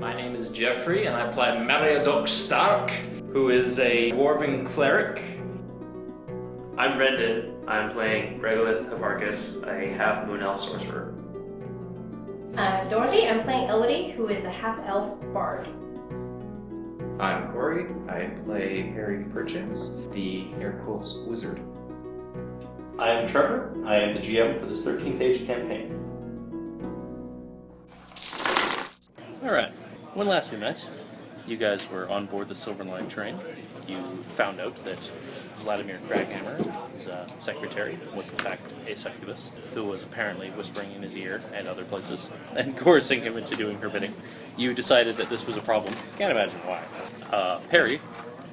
My name is Jeffrey, and I play Meriadoc Stark, who is a dwarven cleric. I'm Brendan. I'm playing Regolith Hipparchus, a half-moon elf sorcerer. I'm Dorothy. I'm playing Elodie, who is a half-elf bard. I'm Corey. I play Harry Perchance, the air quotes wizard. I am Trevor. I am the GM for this 13th Age campaign. Alright, when last we met, you guys were on board the Silver Line train. You found out that Vladimir Craghammer, his secretary, was in fact a succubus, who was apparently whispering in his ear and other places, and coercing him into doing her bidding. You decided that this was a problem. Can't imagine why. Perry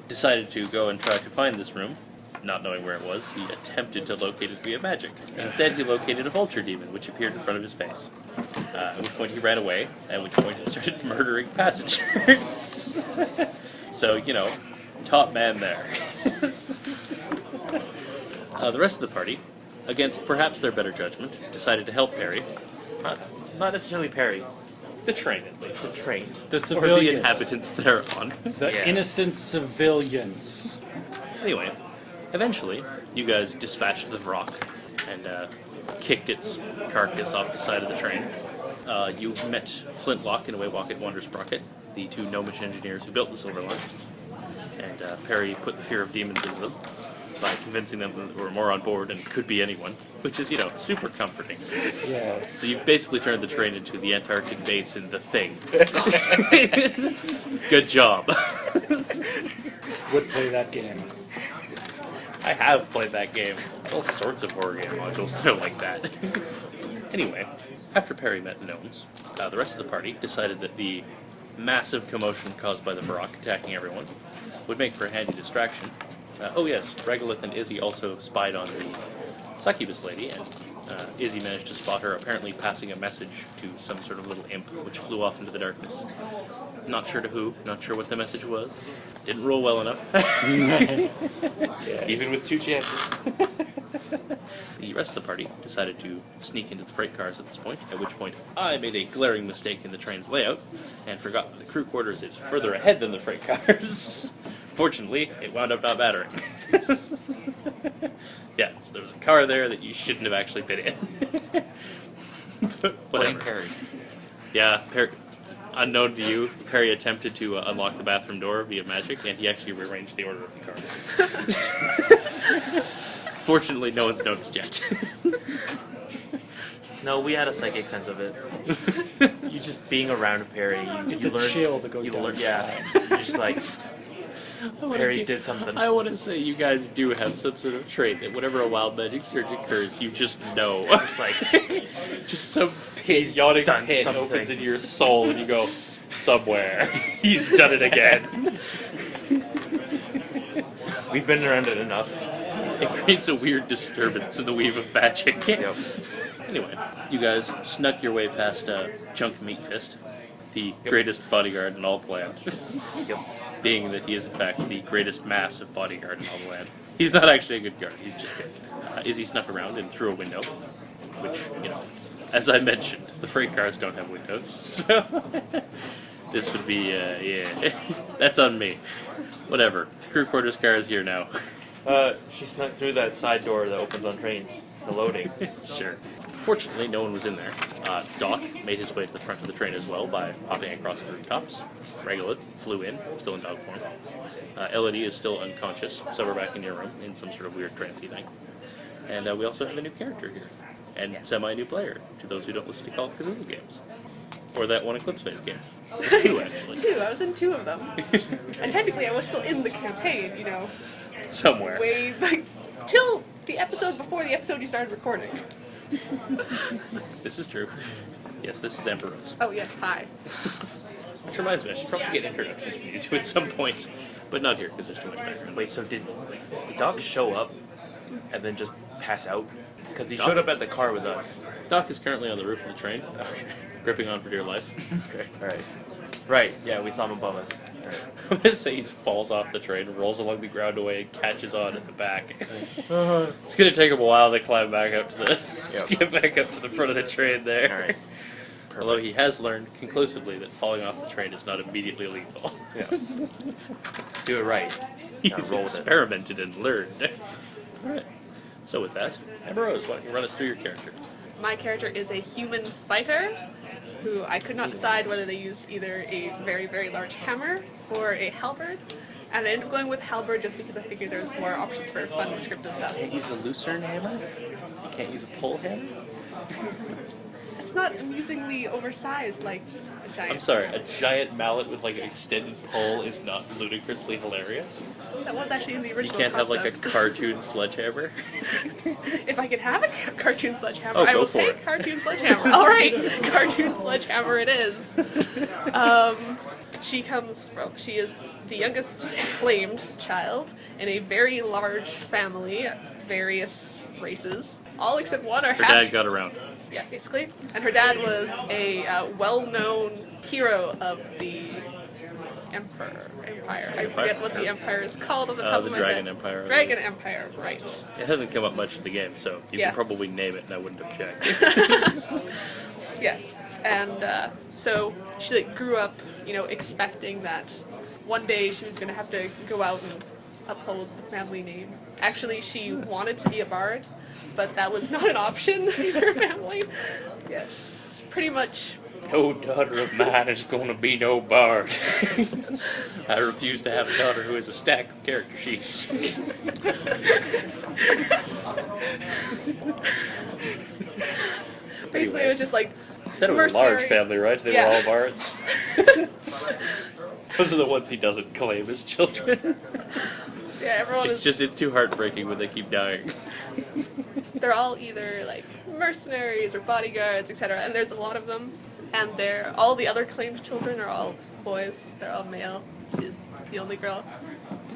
decided to go and try to find this room. Not knowing where it was, he attempted to locate it via magic. Instead, he located a vulture demon, which appeared in front of his face. At which point he ran away, at which point he started murdering passengers. So, you know, top man there. The rest of the party, against perhaps their better judgment, decided to help Perry. Not necessarily Perry. The train, at least. The train. The Or civilians. the inhabitants thereon. The innocent civilians. Anyway, eventually, you guys dispatched the Vrock and kicked its carcass off the side of the train. You met Flintlock and Waywocket Wandersprocket, the two gnomish engineers who built the Silver Line. And Perry put the fear of demons into them by convincing them that they were more on board and could be anyone, which is, you know, super comforting. Yes. So you basically turned the train into the Antarctic Basin, the Thing. Good job. Would play that game. I have played that game. All sorts of horror game modules that are like that. Anyway, after Perry met the gnomes, the rest of the party decided that the massive commotion caused by the Barak attacking everyone would make for a handy distraction. Oh yes, Regolith and Izzy also spied on the succubus lady, and Izzy managed to spot her apparently passing a message to some sort of little imp, which flew off into the darkness. Not sure to who, not sure what the message was. Didn't roll well enough. Even with two chances. The rest of the party decided to sneak into the freight cars at this point, at which point I made a glaring mistake in the train's layout and forgot that the crew quarters is further ahead than the freight cars. Fortunately, it wound up not mattering. Yeah, so there was a car there that you shouldn't have actually been in. But whatever. Blame Perry. Yeah, unknown to you, Perry attempted to unlock the bathroom door via magic, and he actually rearranged the order of the cars. Fortunately, no one's noticed yet. No, we had a psychic sense of it. You just being around Perry, It's you a learn. chill that goes You down. learn, yeah. You're just like Perry did something. I want to say you guys do have some sort of trait that whenever a wild magic surge occurs, you just know. It's like Just some pit, yawning done pit something. opens into your soul, and you go, somewhere. He's done it again. we've been around it enough. It creates a weird disturbance in the weave of magic. Yep. Anyway, you guys snuck your way past Junk Meatfist, the greatest bodyguard in all the land. Yep. Being that he is in fact the greatest mass of bodyguard in all the land. He's not actually a good guard, he's just good. Izzy snuck around and through a window, which, you know, as I mentioned, the freight cars don't have windows, so this would be, yeah, that's on me. Whatever, crew quarters car is here now. She snuck through that side door that opens on trains. The loading. Sure. Fortunately, no one was in there. Doc made his way to the front of the train as well by hopping across the rooftops. Regolith flew in, still in dog form. Elodie is still unconscious, so we're back in your room in some sort of weird trancey thing. And we also have a new character here, and semi-new player, to those who don't listen to Call of Cthulhu games. Or that one Eclipse Phase game. Two, actually. Two. I was in two of them. And technically I was still in the campaign, you know, Somewhere. way back till the episode before the episode you started recording. This is true. Yes, this is Emperor Rose. Oh yes, hi. Which reminds me, I should probably get introductions from you two at some point. But not here, because there's too much background. Wait, so did Doc show up and then just pass out? Because he Doc? showed up at the car with us. Doc is currently on the roof of the train, gripping on for dear life. Okay. Alright. Right, yeah, we saw him above us. I'm gonna say he falls off the train, rolls along the ground away, and catches on at the back. It's gonna take him a while to climb back up to the, get back up to the front of the train there. Alright. Although he has learned conclusively that falling off the train is not immediately illegal. Yes. Do it right. He's roll with it. experimented and learned. Alright. So with that, Amber Rose, why don't you run us through your character? My character is a human fighter who I could not decide whether they use either a very, very large hammer or a halberd. And I ended up going with halberd just because I figured there was more options for fun descriptive stuff. You can't use a lucerne hammer? You can't use a pole hammer? It's not amusingly oversized like a giant. I'm sorry, a giant mallet with like an extended pole is not ludicrously hilarious? That was actually in the You original can't have like a concept. cartoon sledgehammer? If I could have a cartoon sledgehammer, Oh, I go will for take it. cartoon sledgehammer. All right, cartoon sledgehammer it is. She is the youngest claimed child in a very large family, various races. All except one are Her half. dad got around. Yeah, basically. And her dad was a well-known hero of the Empire. I forget what the Empire is called on the top of The my Dragon head. Empire. Dragon Empire, right. It hasn't come up much in the game, so you Yeah. can probably name it and I wouldn't object. Yes, and so she like grew up, expecting that one day she was going to have to go out and uphold the family name. Actually, she wanted to be a bard, but that was not an option in her family. Yes, it's pretty much. No daughter of mine is going to be no bard. I refuse to have a daughter who has a stack of character sheets. Basically, it was just like. Said it was a large mercenary- family, right? They Yeah. were all bards. Those are the ones he doesn't claim as children. Yeah, everyone is. It's too heartbreaking when they keep dying. They're all either like mercenaries or bodyguards, etc. And there's a lot of them. And all the other claimed children are all boys. They're all male. She's the only girl.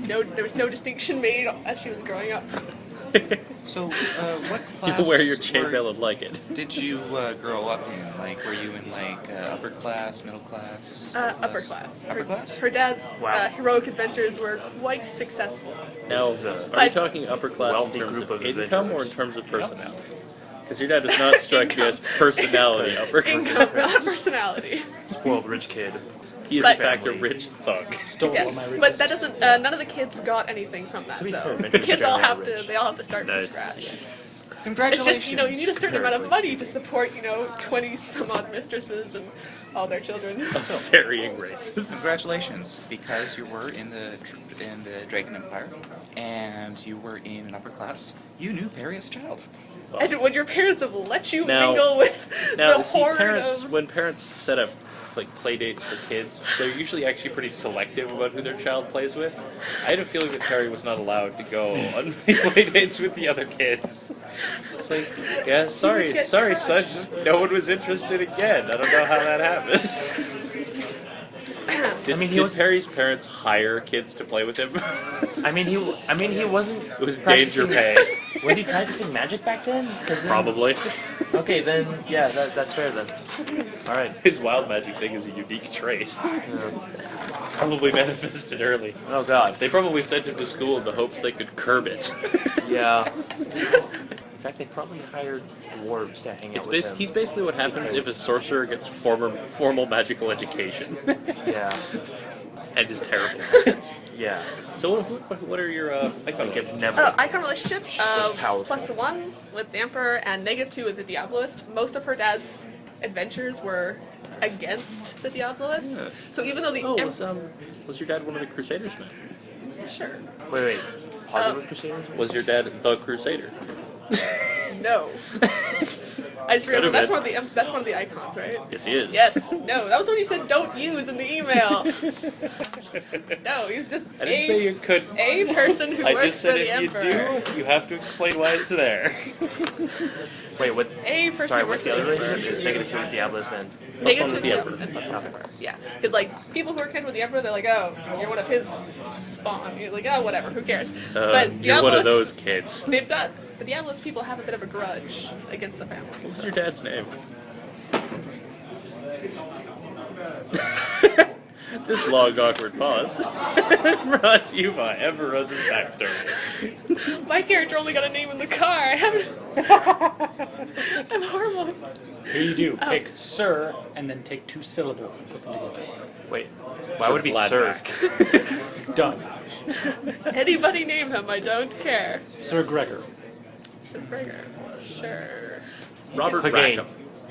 There was no distinction made as she was growing up. So, what You class wear your chainmail and like it. did you grow up in? Like, were you in like upper class, middle class? Upper class. Upper class? Her dad's Wow. heroic adventures were quite successful. Now, This is a are you talking upper class in wealthy terms group of of income or in adventurers. terms of personality? Because your dad does not strike me as personality upper class. Income, not personality. Spoiled rich kid. He is But- in fact a rich thug. Yes, but that doesn't. None of the kids got anything from that, be though. fair, The adventures kids all generally have are to. rich. They all have to start Nice. from scratch. It's Congratulations. just you need a certain amount of money to support 20 some odd mistresses and all their children. Of varying races. Congratulations, because you were in the Dragon Empire, and you were in an upper class. You knew Perry as a child. And would your parents have let you Now- mingle with Now, the see, horde parents, of? when parents set up like play dates for kids, they're usually actually pretty selective about who their child plays with. I had a feeling that Terry was not allowed to go on play dates with the other kids. It's like, yeah, sorry, get son, crushed. just no one was interested again. I don't know how that happened. Did Perry's parents hire kids to play with him? he wasn't. It was danger pay. Was he practicing magic back then? 'Cause then- Probably. Okay, then yeah, that's fair then. All right. His wild magic thing is a unique trait. Probably manifested early. Oh God. They probably sent him to school in the hopes they could curb it. Yeah. In fact, they probably hired dwarves to hang out with him. He's basically what happens if a sorcerer gets formal magical education Yeah. and is terrible. Yeah. So what are your icon Like gifts? if never. Oh, icon relationships. powerful. +1 with the Emperor and -2 with the Diabolist. Most of her dad's adventures were against the Diabolist. Yes. So even though the Oh, was your dad one of the Crusaders, man? sure. Wait. Positive Crusaders? Was your dad the Crusader? No. I just Could've remember that's been. one of the icons, right? Yes, he is. Yes. No, that was what you said don't use in the email. No, he's just I didn't say you couldn't. a person who I works just said for the if you Emperor. do, you have to explain why it's there. Wait, what? A person Sorry, who works what's the for other the Emperor. relationship? Is -2 with Diablos and Negative with the Emperor. Okay. Yeah, because like people who are connected with the Emperor, they're like, oh, you're one of his spawn. You're like, oh, whatever, who cares? But You're one of Diablos, those kids. they've got the Diablos people have a bit of a grudge against the family. What's so. your dad's name? This long, awkward pause brought to you by Amber Rose's backstory. My character only got a name in the car. I haven't. I'm horrible. Here you do. Pick sir, and then take 2 syllables and put them together. Wait, why would it be Sir? Done. Anybody name him, I don't care. Sir Gregor. Sir Gregor. Sure. Robert Clegane. Rackham.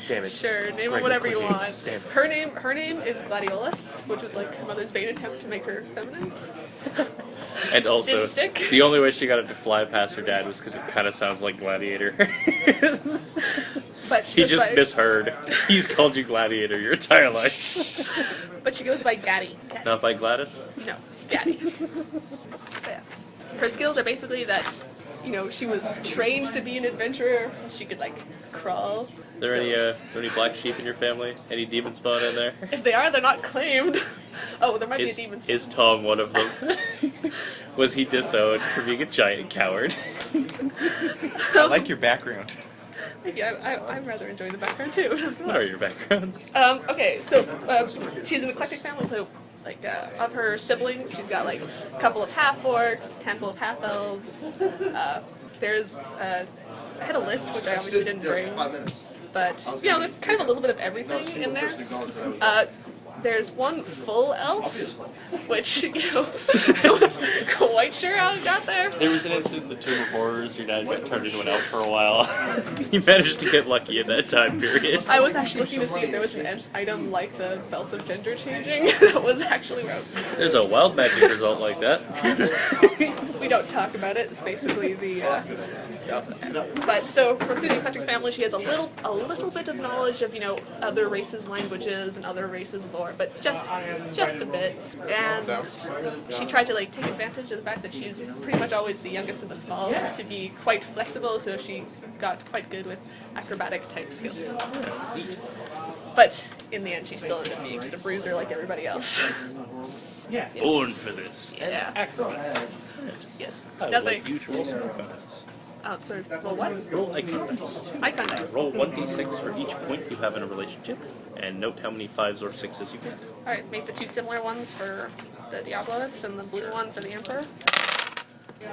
Damn it. Sure, name Gregor him whatever you Clegane. want. Damn it. Her name is Gladiolus, which was like her mother's vain attempt to make her feminine. And also, Didn't stick. the only way she got it to fly past her dad was because it kind of sounds like Gladiator. But He goes just by- misheard. He's called you Gladiator your entire life. But she goes by Gaddy. Not by Gladys? No, Gaddy. Yes. Her skills are basically that, you know, she was trained to be an adventurer since she could like crawl. Are there any black sheep in your family? Any demon spawn in there? If they are, they're not claimed. Oh, there might be a demon. Is Tom one of them? Was he disowned for being a giant coward? I like your background. Yeah, I'm rather enjoying the background too. What are your backgrounds? Okay, so she's an eclectic family. So, like, of her siblings, she's got like a couple of half orcs, handful of half elves. There's I had a list which I obviously didn't bring, but you know, there's kind of a little bit of everything in there. There's one full elf, which, you know, I was quite sure how it got there. There was an incident in the Tomb of Horrors. Your dad got turned into an elf for a while. You managed to get lucky in that time period. I was actually looking to see if there was an item like the belt of gender changing that was actually where I was. There's a wild magic result like that. We don't talk about it. It's basically the. But so through the eclectic family, she has a little bit of knowledge of, you know, other races' languages and other races' lore, but just a bit. And she tried to like take advantage of the fact that she's pretty much always the youngest of the smalls to be quite flexible. So she got quite good with acrobatic type skills. But in the end, she still ended up being just a bruiser like everybody else. Yeah. Born for this. Yeah. Acrobat. Yes. I would Nothing. like you to roll some icons. Sorry. Roll what? Roll icons. Icon dice. Roll 1d6 for each point you have in a relationship, and note how many 5s or 6s you get. Alright, make the 2 similar ones for the Diabolist and the blue one for the Emperor.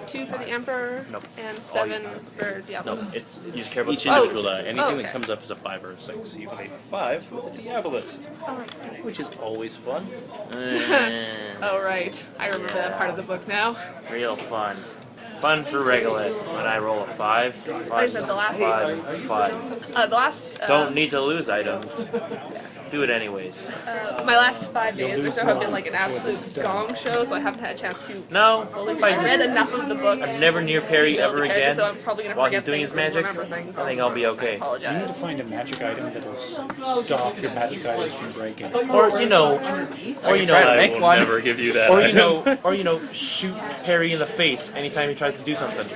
2 for the Emperor, Nope. and 7 for Diabolist. No, it's You just care about each the individual die. Anything okay. that comes up is a 5 or a 6. You get a 5 with the Diabolist, which is always fun. Oh, right. I remember that part of the book now. Real fun. Fun for Regolith. When I roll a 5. Like I said, the last Fun. the last Don't need to lose items. Do it anyways. my last 5 days or so have been like an absolute gong show, so I haven't had a chance to No, fully. if I I read just, enough of the book. I'm never near Perry to build ever the character, again. So I'm probably gonna While forget he's doing things his magic, and remember things. I think I'll be okay. I You need to apologize. find a magic item that'll stop your magic items from breaking. Or you know, Try to I make will one. never give you that. or item. you know, shoot Perry in the face anytime he tries to do something.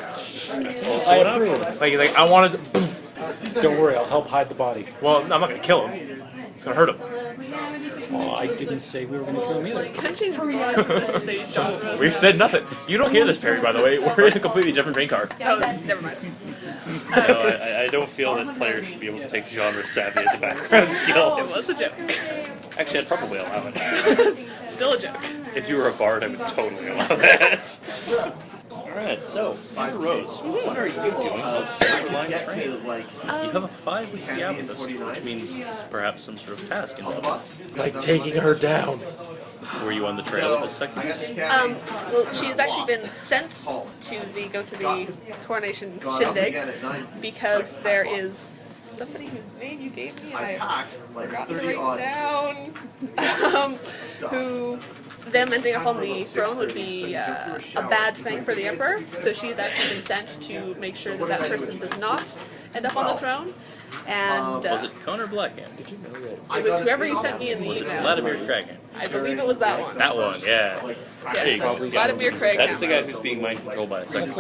I approve. Like I wanted. Don't worry, I'll help hide the body. Well, I'm not gonna kill him. It's gonna hurt him. Oh, I didn't say we were going to kill him either. Couldn't you rewind this to say genre? We've said nothing. You don't hear this, Perry. By the way, we're in a completely different drain car. Oh, never mind. No, I don't feel that players should be able to take genre savvy as a background skill. It was a joke. Actually, I'd probably allow it. Still a joke. If you were a bard, I would totally allow that. Alright, so, Rose, what are you doing of zipline training? You have a 5 with Diabolist, which means perhaps some sort of task involved. Like taking her down. Were you on the trail of the second? Well, she has actually been sent to go to the coronation shindig because there is somebody whose name you gave me and I forgot to write down. Who them ending up on the throne would be a bad thing for the emperor. So she's actually been sent to make sure that that person does not end up on the throne. And Was it Connor Blackhand? it was whoever you sent me in the Was it email. Vladimir Kragan? I believe it was that one. That one, yeah. There you go. Vladimir Craig. That's the guy who's being mind controlled by a second.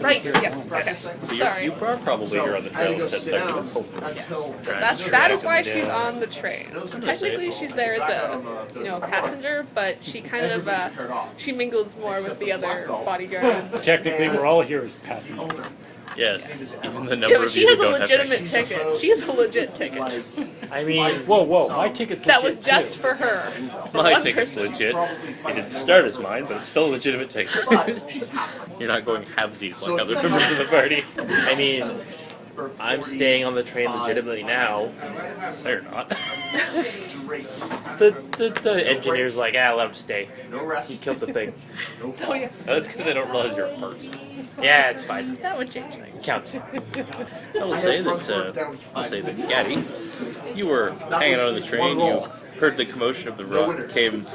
Right, yes. Okay. So Sorry. you are probably here on the trail of said second. That is why she's on the train. Technically, she's there as a passenger, but she kind of she mingles more with the other bodyguards. Technically, we're all here as passengers. Yes, even the Yeah, number but of she you has who a don't have legitimate tickets. ticket. She has a legit ticket. I mean, Whoa, my ticket's That was legit, just too. for her. My One ticket's person. legit. It didn't start as mine, but it's still a legitimate ticket. You're not going halvesies like other members of the party. I mean, I'm staying on the train legitimately now. They're not. the engineer's like, let him stay. You killed the thing. Oh yeah. That's because I don't realize you're a person. Yeah, it's fine. That would change things. Counts. I will say that, Gaddy, you were hanging out on the train. You heard the commotion of the rock, came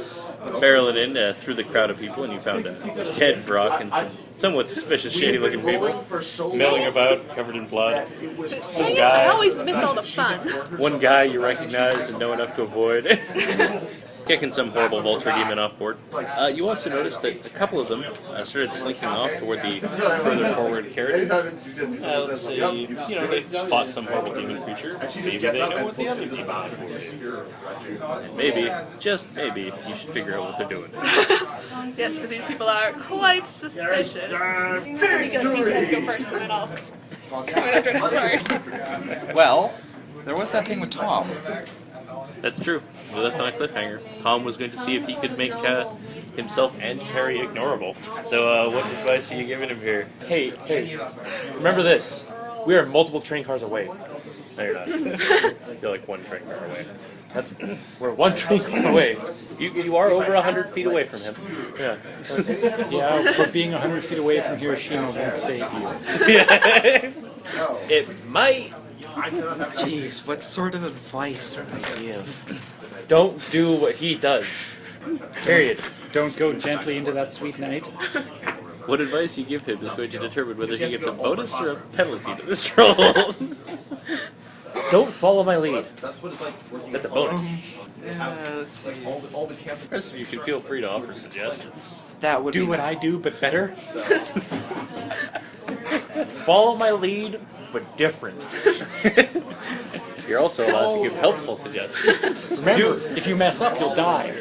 barreling in through the crowd of people, and you found a dead rock and some somewhat suspicious, shady-looking people milling about, covered in blood. Some I guy, always miss all the fun. one guy you recognize and know enough to avoid. Kicking some horrible vulture demon off board. You also noticed that a couple of them started slinking off toward the further forward carriages. Let's see, they fought some horrible demon creature. Maybe they know what the other demon is. Maybe, just maybe, you should figure out what they're doing. Yes, because these people are quite suspicious. These guys go first, and then I'll come in after. Sorry. Well, there was that thing with Tom. That's true. We left on a cliffhanger. Tom was going to see if he could make himself and Harry ignorable. So, what advice are you giving him here? Hey, remember this. We are multiple train cars away. No, you're not. You're like one train car away. We're one train car away. You are over 100 feet away from him. Yeah. Yeah, but being 100 feet away from Hiroshima won't save you. It might. Jeez, what sort of advice would I give? Don't do what he does. Period. Don't go gently into that sweet night. What advice you give him is going to determine whether he gets a bonus or a penalty to this roll. Don't follow my lead. That's what it's like working. That's a bonus. Let's see. All the camp. The rest of you should feel free to offer suggestions. That would Do be what I do, but better. Follow my lead, but different. You're also allowed to give helpful suggestions. Remember, if you mess up, you'll die.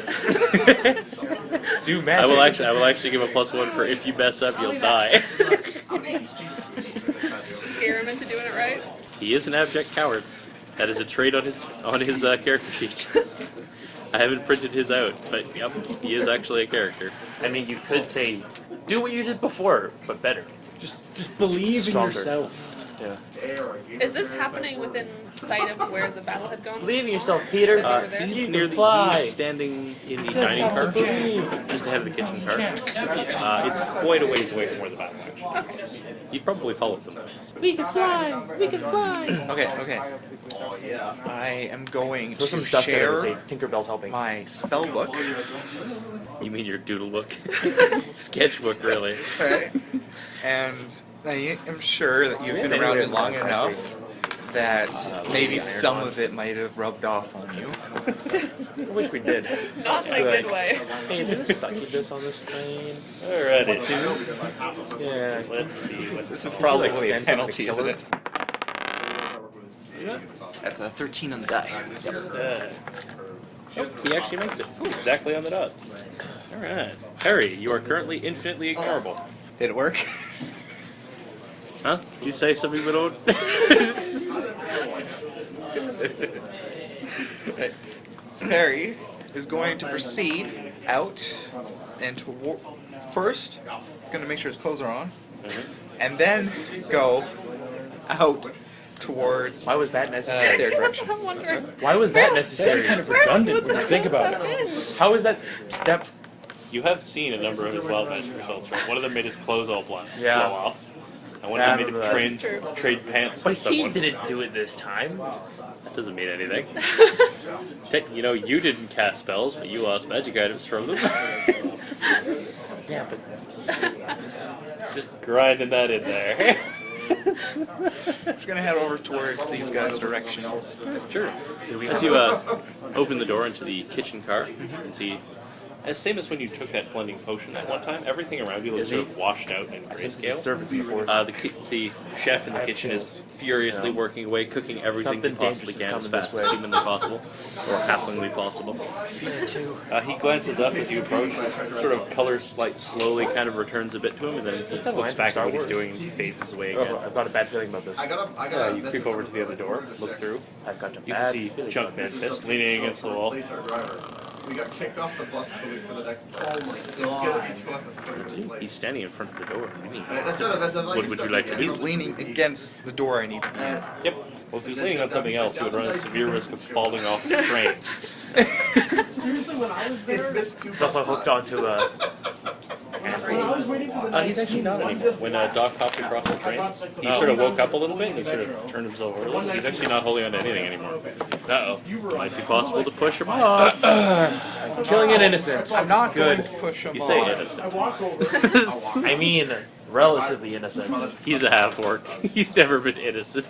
Do magic. I will actually give a +1 for if you mess up, you'll die. Scare him into doing it right. He is an abject coward. That is a trait on his character sheet. I haven't printed his out, but yep, he is actually a character. I mean, you could say, do what you did before, but better. Just believe Stronger. in yourself. Yeah. Is this happening within sight of where the battle had gone? Believe in yourself, Peter. Over there? He's You near can fly. he's standing in the Just dining have to car, believe. just ahead of the kitchen car. It's quite a ways away from where the battle actually. You've probably followed them. We can fly. We can fly. Okay. I am going Throw some to stuff there and say share Tinkerbell's helping. my spell book. You mean your doodle book? Sketchbook, really. Okay. And I am sure that you've been Anyway, around it it's long not enough that maybe some of it might have rubbed off on you. I wish we did. Not in a good way. Hey, there's succubus on this train. Alrighty. Yeah. Let's see what This is probably a Sense of penalty, the isn't killer. it? That's a 13 on the die. He actually makes it. Exactly on the dot. Alright. Harry, you are currently infinitely ignorable. Did it work? Huh? Did you say something we don't? Harry is going to proceed out and first, going to make sure his clothes are on, and then go out towards Why was that necessary? their direction. I'm wondering. Why was that It's necessary? actually kind of Where else redundant would when you think about it. it. How is that step? You have seen a number of his wild magic results, right? One of them made his clothes all blow off. And one Yeah, I of them made remember him that. trade pants But with he someone. didn't do it this time. That doesn't mean anything. You know, you didn't cast spells, but you lost magic items from them. Yeah, but Just grinding that in there. It's going to head over towards these guys' directions. Sure. As you open the door into the kitchen car, you can see, same as when you took that blending potion that one time, everything around you looks sort of washed out in grayscale. The chef in the kitchen is furiously working away, cooking everything he Something possibly dangerous can is as coming fast this as way. humanly possible, or halflingly possible. He glances up as you approach, sort of color slowly kind of returns a bit to him, and then he looks back at what he's doing and phases away again. I've got a bad feeling about this. You creep over to the other door, look through. I've got a You can bad see feeling Chunk about this. Manfist leaning against the wall. We got kicked off the bus to the He's standing in front of the door. What would you like to He's leaning against the door I need to be in. Yep. Well, if he was leaning on something else, he would run a severe risk of falling off the train. He's also hooked onto He's actually not anymore. When Doc hopped across the train, he sort of woke up a little bit and he sort of turned himself over a little. He's actually not holding on to anything anymore. Uh-oh. Might be possible to push him off. killing an innocent. I'm not going to push him You off. say innocent. I mean, relatively innocent. He's a half-orc. He's never been innocent.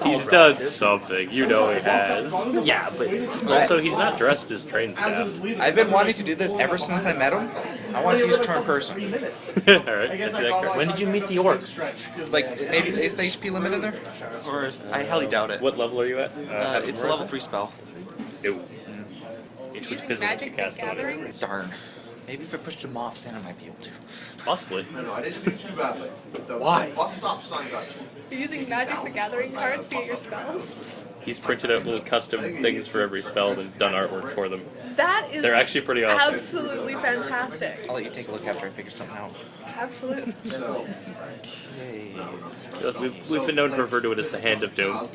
He's done something. You know he has. Yeah, but Also, he's not dressed as train staff. I've been wanting to do this ever since I met him. I want to use turn person. Alright, I see that correct. when did you meet the orcs? It's like, maybe is the HP limit in there? Or I highly doubt it. What level are you at? It's a level 3 spell. Ew. It would fizzle if you Magic cast it on Gathering? it. Darn. Maybe if I pushed him off, then I might be able to. Possibly. Why? You're using Magic the Gathering cards to get your spells? He's printed out little custom things for every spell and done artwork for them. That is They're actually pretty awesome. absolutely fantastic. I'll let you take a look after I figure something out. Absolutely. Okay. We've been known to refer to it as the Hand of Doom.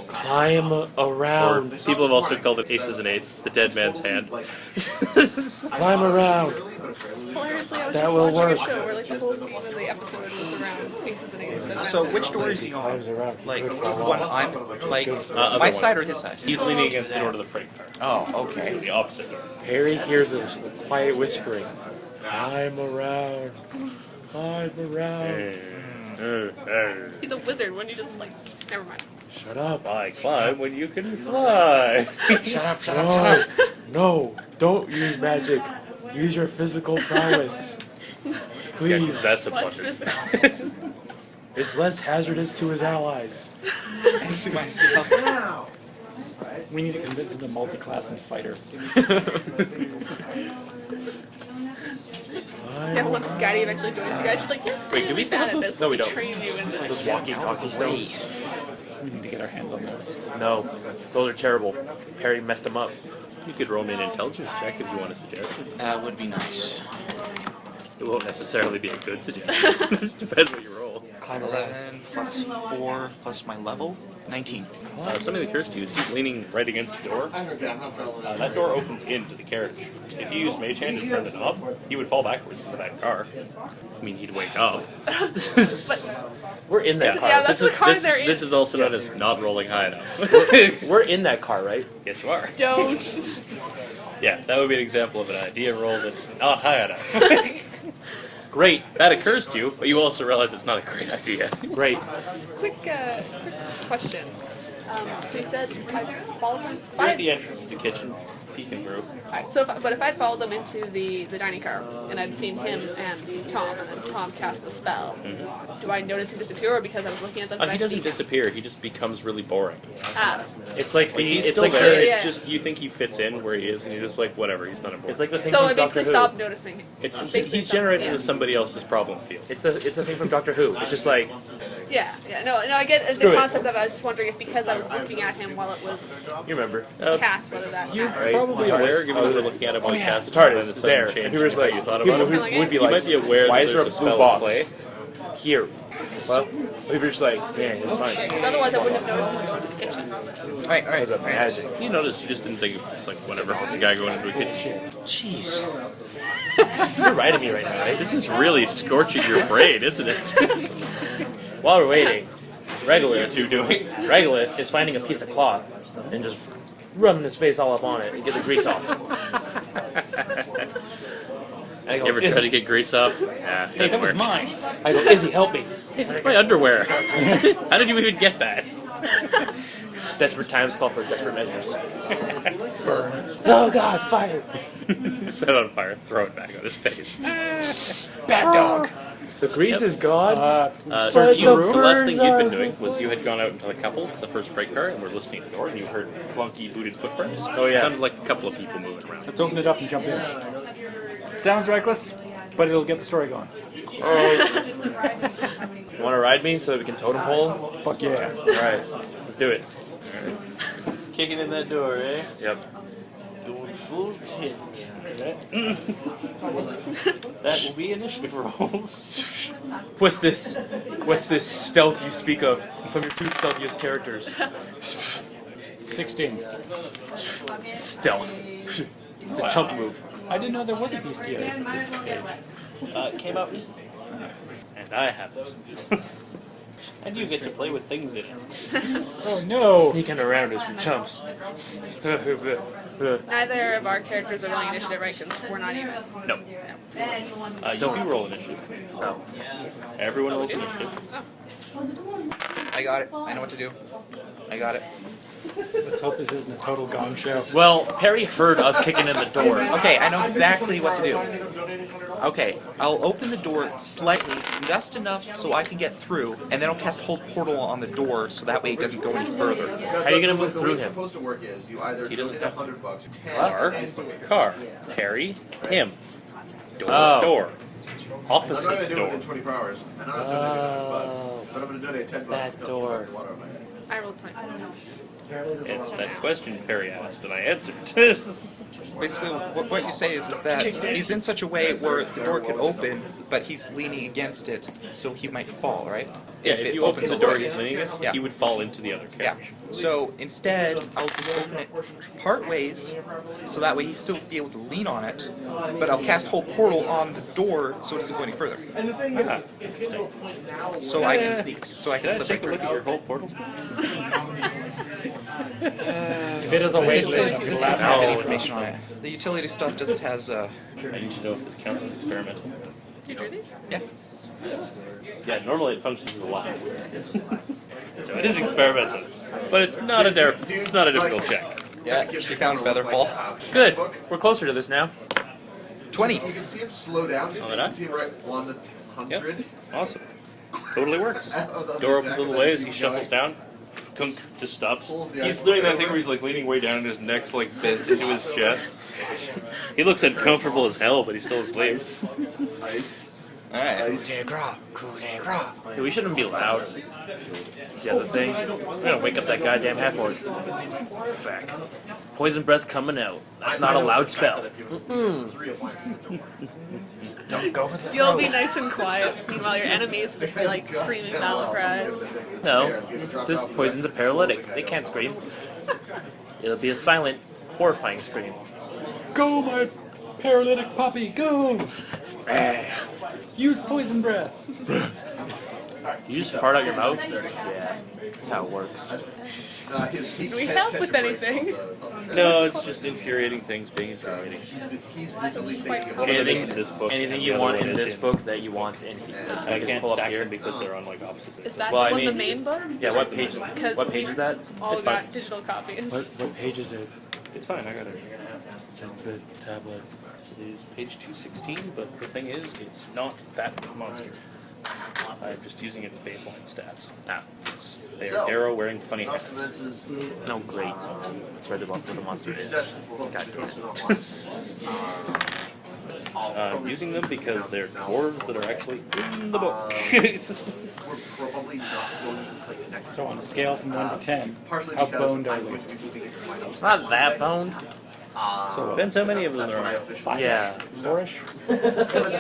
Climb Or around. people have also called it Aces and Eights, the Dead Man's Hand. Climb around. Hilariously, I was That just will watching work. a show where like the whole theme of the episode was around aces and eights. And So which door is he on? Climbs around. Like, the one I'm, like, other my one. side or his side? He's leaning against the door to the freight car. Oh, okay. The opposite door. Harry hears a quiet whispering. Climb around. Climb around. he's a wizard. Wouldn't you just like? Never mind. Shut up. Why climb when you can fly? Shut up, shut up, shut up. No, don't use magic. Use your physical prowess. Yeah, Please. because that's a Watch blunder. this. It's less hazardous to his allies. And to myself. We need to convince him to multi-class and fighter. Yeah, once Gaddy eventually joins you guys, she's like, yeah, Wait, do we still have at those? this. No, we don't. Train you into Those walkie-talkie stones. We need to get our hands on those. No, those are terrible. Harry messed them up. You could roll me an intelligence check if you want to suggest it. That would be nice. It won't necessarily be a good suggestion. It depends what you roll. Climb around. 11 plus 4 plus my level, 19. Something that occurs to you is he's leaning right against the door. That door opens into the carriage. If you use Mage Hand to turn it up, he would fall backwards into that car. I mean, he'd wake up. We're in that car. Yeah, that's the car they're in. This is also known as not rolling high enough. We're in that car, right? Yes, you are. Don't. Yeah, that would be an example of an idea roll that's not high enough. Great, That occurs to you, but you also realize it's not a great idea. great. Quick question. So you said I followed them. You're at the entrance to the kitchen, peeking through. Alright, so if I'd followed them into the dining car and I'd seen him and Tom, and then Tom cast the spell, do I notice him disappear, or because I was looking at them? did I He doesn't see- disappear, he just becomes really boring. Ah, It's like Like, he's it's still like there, the, Yeah. it's just you think he fits in where he is, and you're just like, whatever, he's not important. it's like the thing so from I Doctor basically Who. stopped noticing him. It's basically he's stopped- generated yeah. as somebody else's problem field. It's the thing from Doctor Who. It's just like Yeah. No, I get Screw the it. concept of it. I was just wondering if because I was looking at him while it was you remember. cast, whether that You're mattered. Right. probably TARDIS. aware, given that we're looking at him on cast, The TARDIS and is it's there. changed And people are just like, you thought people about would, it. would be You like, might be aware why that is there a there's a blue spell box in play. here? Well, people are just like, yeah, it's fine. Because otherwise, I wouldn't have noticed him going to the kitchen. Alright, alright. It's a magic. You noticed, you just didn't think it's like whatever. It's a guy going into a kitchen. Jeez. You're right at me right now, right? This is really scorching your brain, isn't it? While we're waiting, You two doing? Regolith is finding a piece of cloth and just rubbing his face all up on it and get the grease off. And I You go, ever try Izzy, to get grease off? Nah, Hey, didn't that was work. mine. I go, Izzy, help me. My underwear. How did you even get that? Desperate times call for desperate measures. Oh God, fire! Set it on fire, throw it back on his face. Bad dog. The grease is gone. So But the the last thing birds you'd been are- doing was you had gone out into the couple, the first freight car, and were listening at the door, and you heard clunky booted footprints. Oh, yeah. It sounded like a couple of people moving around. Let's open it up and jump in. Sounds reckless, but it'll get the story going. Want to ride me so we can totem pole? Fuck yeah. All right, let's do it. Kicking in that door, eh? Yep. Going full tilt. That will be initiative rolls. What's this? What's this stealth you speak of from your two stealthiest characters? 16. Stealth. It's a chump move. I didn't know there was a bestiary. Came out recently. And I haven't. And you get to play with things in it. Oh no! Sneaking around us for chumps. Neither of our characters are rolling initiative, right? Because we're not even. No. You do roll initiative. No. Everyone rolls initiative. I got it. I know what to do. I got it. Let's hope this isn't a total gong show. Well, Perry heard us kicking in the door. Okay, I know exactly what to do. Okay, I'll open the door slightly, just enough so I can get through, and then I'll cast Hold Portal on the door so that way it doesn't go any further. How are you going to move through him? He doesn't have car, Perry, him. Door. Opposite door. That door. I rolled 20. It's that question Perry asked, and I answered. Basically, what you say is that he's in such a way where the door could open, but he's leaning against it, so he might fall, right? Yeah, if you open the door he's leaning against, yeah, he would fall into the other Yeah. carriage. So instead, I'll just open it part ways, so that way he'll still be able to lean on it, but I'll cast Hold Portal on the door so it doesn't go any further. Interesting. So I can sneak, so I can Can I slip take a right look through. at your whole portal spell? If it doesn't wait, This doesn't have any information on it. The utility stuff just has, I need to know if this counts as experimental. You drew these? yeah. Yeah, normally it functions as a lot. So it is experimental, but it's not a difficult check. Yeah, she found Featherfall. Good. We're closer to this now. 20. You can see him slow down. So Oh, you did I? can see him right 100. Yep. Awesome. Totally works. Door opens a little way as he shuffles down. Kunk just stops. He's doing that thing where he's like leaning way down and his neck's like bent into his chest. He looks uncomfortable as hell, but he's still asleep. Nice. Alright. Hey, we shouldn't be loud. That's the other thing. We're gonna wake up that goddamn half-orc. Fuck. Poison breath coming out. That's not a loud spell. Don't go for the You'll be nice and quiet. Meanwhile, your enemies will just be like screaming battle cries. No, this poison's a paralytic. They can't scream. It'll be a silent, horrifying scream. Go, my paralytic puppy, go! Use poison breath. You just fart out your mouth? Yeah, that's how it works. Can we help with anything? No, it's just infuriating things being infuriating. Anything in this book. Anything you want in this book that you want in here. I can't stack them because they're on like opposite. Is that Well, I the mean, main book? Yeah, what page? Because What page is that? all It's got fine. digital copies. What page is it? It's fine. I got it. Tablet. It is page 216, but the thing is, it's not that monster. I'm just using its baseline stats. They are arrow wearing funny hats. No, great. It's read about what the monster is. God damn it. Using them because they're dwarves that are actually in the book. So on a scale from 1 to 10, how boned are we? Not that boned. So depends how many of them there are. 5? Yeah. 4-ish?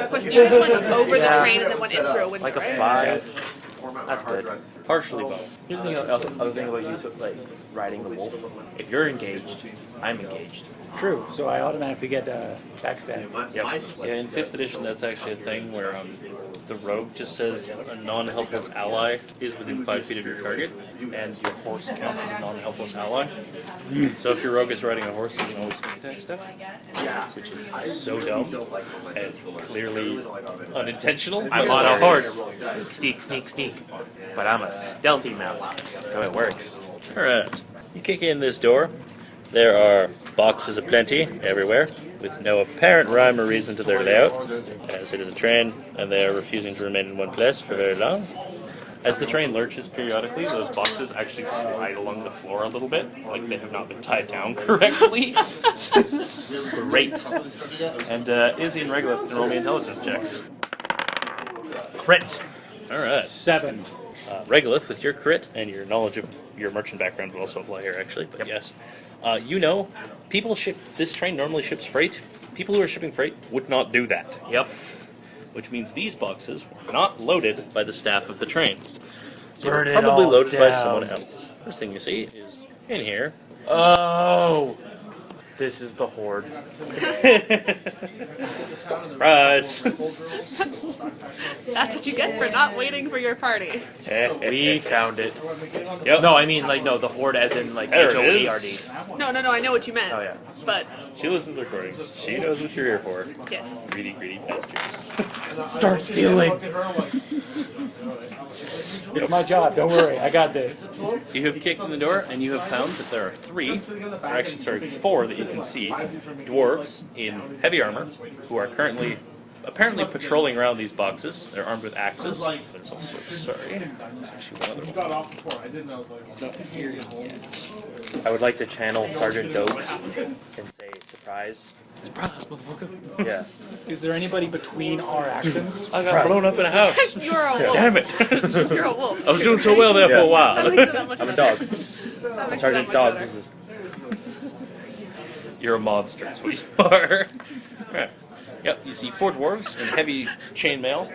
Question: you guys went over the train and then went in through a window, Like a right? 5. That's good. Partially both. Here's the other thing about you, like riding the wolf. If you're engaged, I'm engaged. True, so I automatically get backstab. Yep. Yeah, in 5th edition, that's actually a thing where the rogue just says a non-helpless ally is within 5 feet of your target, and your horse counts as a non-helpless ally. So if your rogue is riding a horse, you can always sneak attack stuff, which is so dumb and clearly unintentional. I'm on a horse. Sneak, sneak, sneak. But I'm a stealthy mount, so it works. Alright. You kick in this door. There are boxes aplenty everywhere, with no apparent rhyme or reason to their layout, as it is a train, and they are refusing to remain in one place for very long. As the train lurches periodically, those boxes actually slide along the floor a little bit, like they have not been tied down correctly. Great. And Izzy and Regolith can roll me intelligence checks. Crit. Alright. 7. Regolith, with your crit and your knowledge of your merchant background would also apply here, actually, but yes. You know, this train normally ships freight. People who are shipping freight would not do that. Yep. Which means these boxes were not loaded by the staff of the train. They were Burn it probably all loaded by down. someone else. First thing you see is in here. Oh! This is the horde. Surprise! That's what you get for not waiting for your party. We found it. Yep. No, I mean, like, no, the horde as in, like, There it H-O-E-R-D. is. No, I know what you meant. Oh, yeah. But, She listens to the recordings. She knows what you're here for. yes. Greedy bastards. Start stealing! It's my job. Don't worry. I got this. So you have kicked in the door, and you have found that there are 3, or actually, sorry, 4 that you can see, dwarves in heavy armor, who are currently apparently patrolling around these boxes. They're armed with axes. There's also, sorry, there's actually one other one. He's not here yet. I would like to channel Sergeant Dokes and say, surprise. Surprise, motherfucker. Yeah. Is there anybody between our actions? I got blown up in a house. You're a wolf. Damn it. You're a wolf. I was doing so well there for a That while. makes it that much I'm a better. dog. That makes it that Sergeant much Dog. better. This is You're a monster, is what you are. Right. Yep, you see 4 dwarves in heavy chainmail,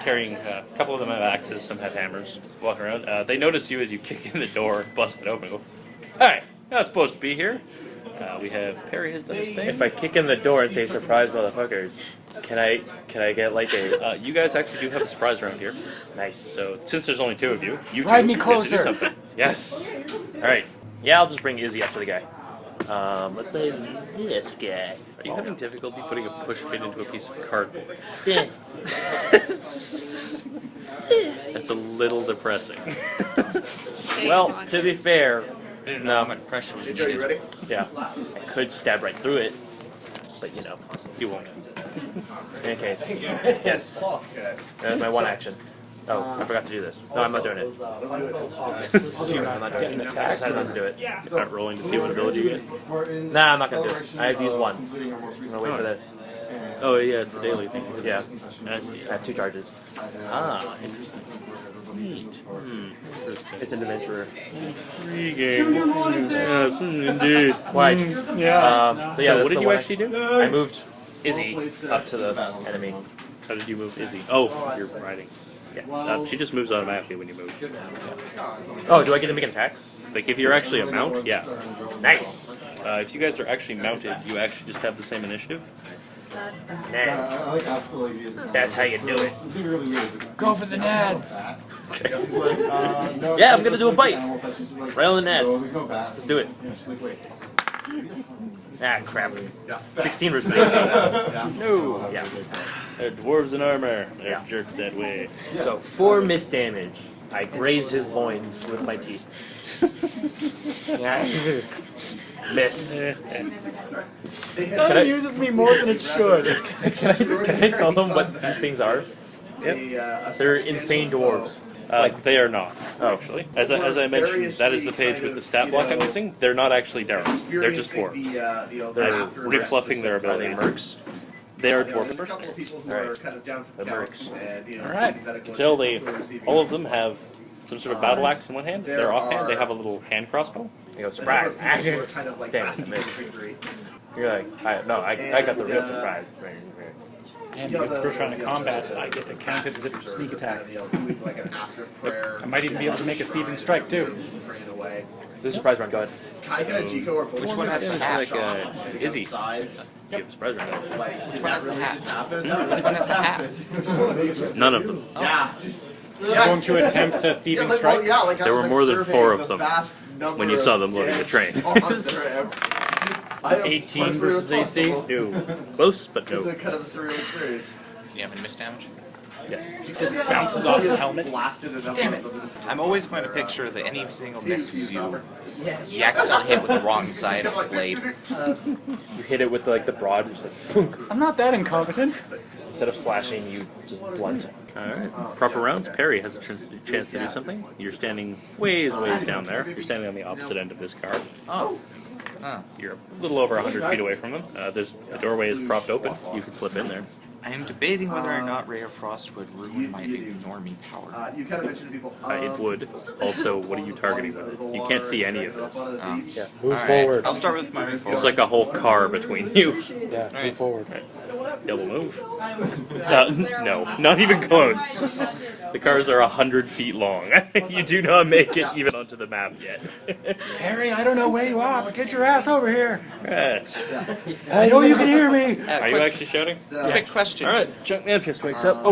carrying a couple of them have axes, some have hammers, walking around. They notice you as you kick in the door, bust it open, and go, "Hey, you're not supposed to be here." We have Perry has done his thing. If I kick in the door and say, surprise, motherfuckers, can I get like a... You guys actually do have a surprise around here. Nice. So since there's only 2 of you, you Ride two me get to closer. do something. Yes. Alright. Yeah, I'll just bring Izzy up to the guy. Let's say this guy. Are you having difficulty putting a push pin into a piece of cardboard? That's a little depressing. Well, to be fair, I didn't know how much pressure was needed. You ready? yeah, I could stab right through it, but you know, You won't. in any case, Yes. Okay. that's my one action. Oh, I forgot to do this. No, I'm not doing it. I'm not doing it. I decided not to do it. You're not rolling to see what ability you get. Nah, I'm not gonna do it. I have to use one. I'm gonna wait for that. Oh yeah, it's a daily thing. Yeah, I see. I have 2 charges. Ah, interesting. Neat. Interesting. It's an adventurer. Intriguing. Yes, indeed. Right. Yeah. So yeah, what that's did the you one actually do? I moved Izzy up to the enemy. How did you move Izzy? Oh, you're riding. Yeah. She just moves automatically when you move. Oh, do I get to make an attack? Like if you're actually a mount, yeah. Nice. If you guys are actually mounted, you actually just have the same initiative. Nice. That's how you do it. Go for the nads. Yeah, I'm gonna do a bite. Right on the nads. Let's do it. Ah, crap. 16 versus 18. No. Yeah. They're dwarves in armor. They're Yeah. jerks that way. So, 4 miss damage. I graze his loins with my teeth. Yeah. Missed. It uses me more than it should. Can I tell them what these things are? They're insane dwarves. They are not, Oh. actually. As I mentioned, that is the page with the stat block I'm using. They're not actually Dwarves. They're just dwarves. They're refluffing their Are they abilities. mercs? They are dwarf mercenaries. Alright. The mercs. Alright. Until all of them have some sort of battle axe in one hand. They're offhand. They have a little hand crossbow. They go, surprise. Damn it, missed. You're like, I got the real surprise. Right. And because first round of combat, I get to count it as if it's a sneak attack. I might even be able to make a thieving strike too. This is surprise round, go ahead. Can I get a Chico or Which one has the hat? Izzy. You have a surprise round. Like, did that really just happen? That really just happened. None of them. Yeah, just. You're going to attempt a thieving strike? There were more than 4 of them when you saw them loading the train. 18 versus AC? No. Close, but no. It's a kind of a surreal experience. Do you have any miss damage? Yes. Just bounces off his helmet. Damn it. I'm always going to picture that any single miss is you accidentally hit with the wrong side of the blade. You hit it with like the broad, just like punk. I'm not that incompetent. Instead of slashing, you just blunt. Alright. Proper rounds. Perry has a chance to do something. You're standing ways down there. You're standing on the opposite end of this car. Oh. You're a little over 100 feet away from them. The doorway is propped open. You can slip in there. I am debating whether or not Ray of Frost would ruin my ignore me power. You kind of mentioned to people. It would. Also, what are you targeting with it? You can't see any of this. Yeah, move forward. I'll start with my move forward. There's like a whole car between you. Yeah, move forward. Double move. No, not even close. The cars are 100 feet long. You do not make it even onto the map yet. Harry, I don't know where you are, but get your ass over here. Right. I know you can hear me. Are you actually shouting? Quick question. All right, Junkman Fist wakes up. Oh,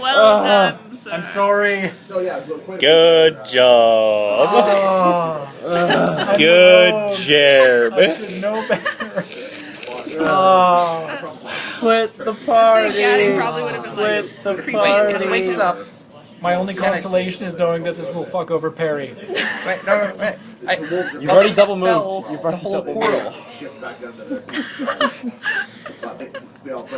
Well done, sir. I'm sorry. So yeah, real quick. Good job. Good job. I should know better. Split the party. Gaddy probably would have been like, Split the creepy. party. When he wakes up. My only consolation is knowing that this will fuck over Perry. Wait, no, wait. You've already double Spell moved. You've the already whole double portal. Shift back under there.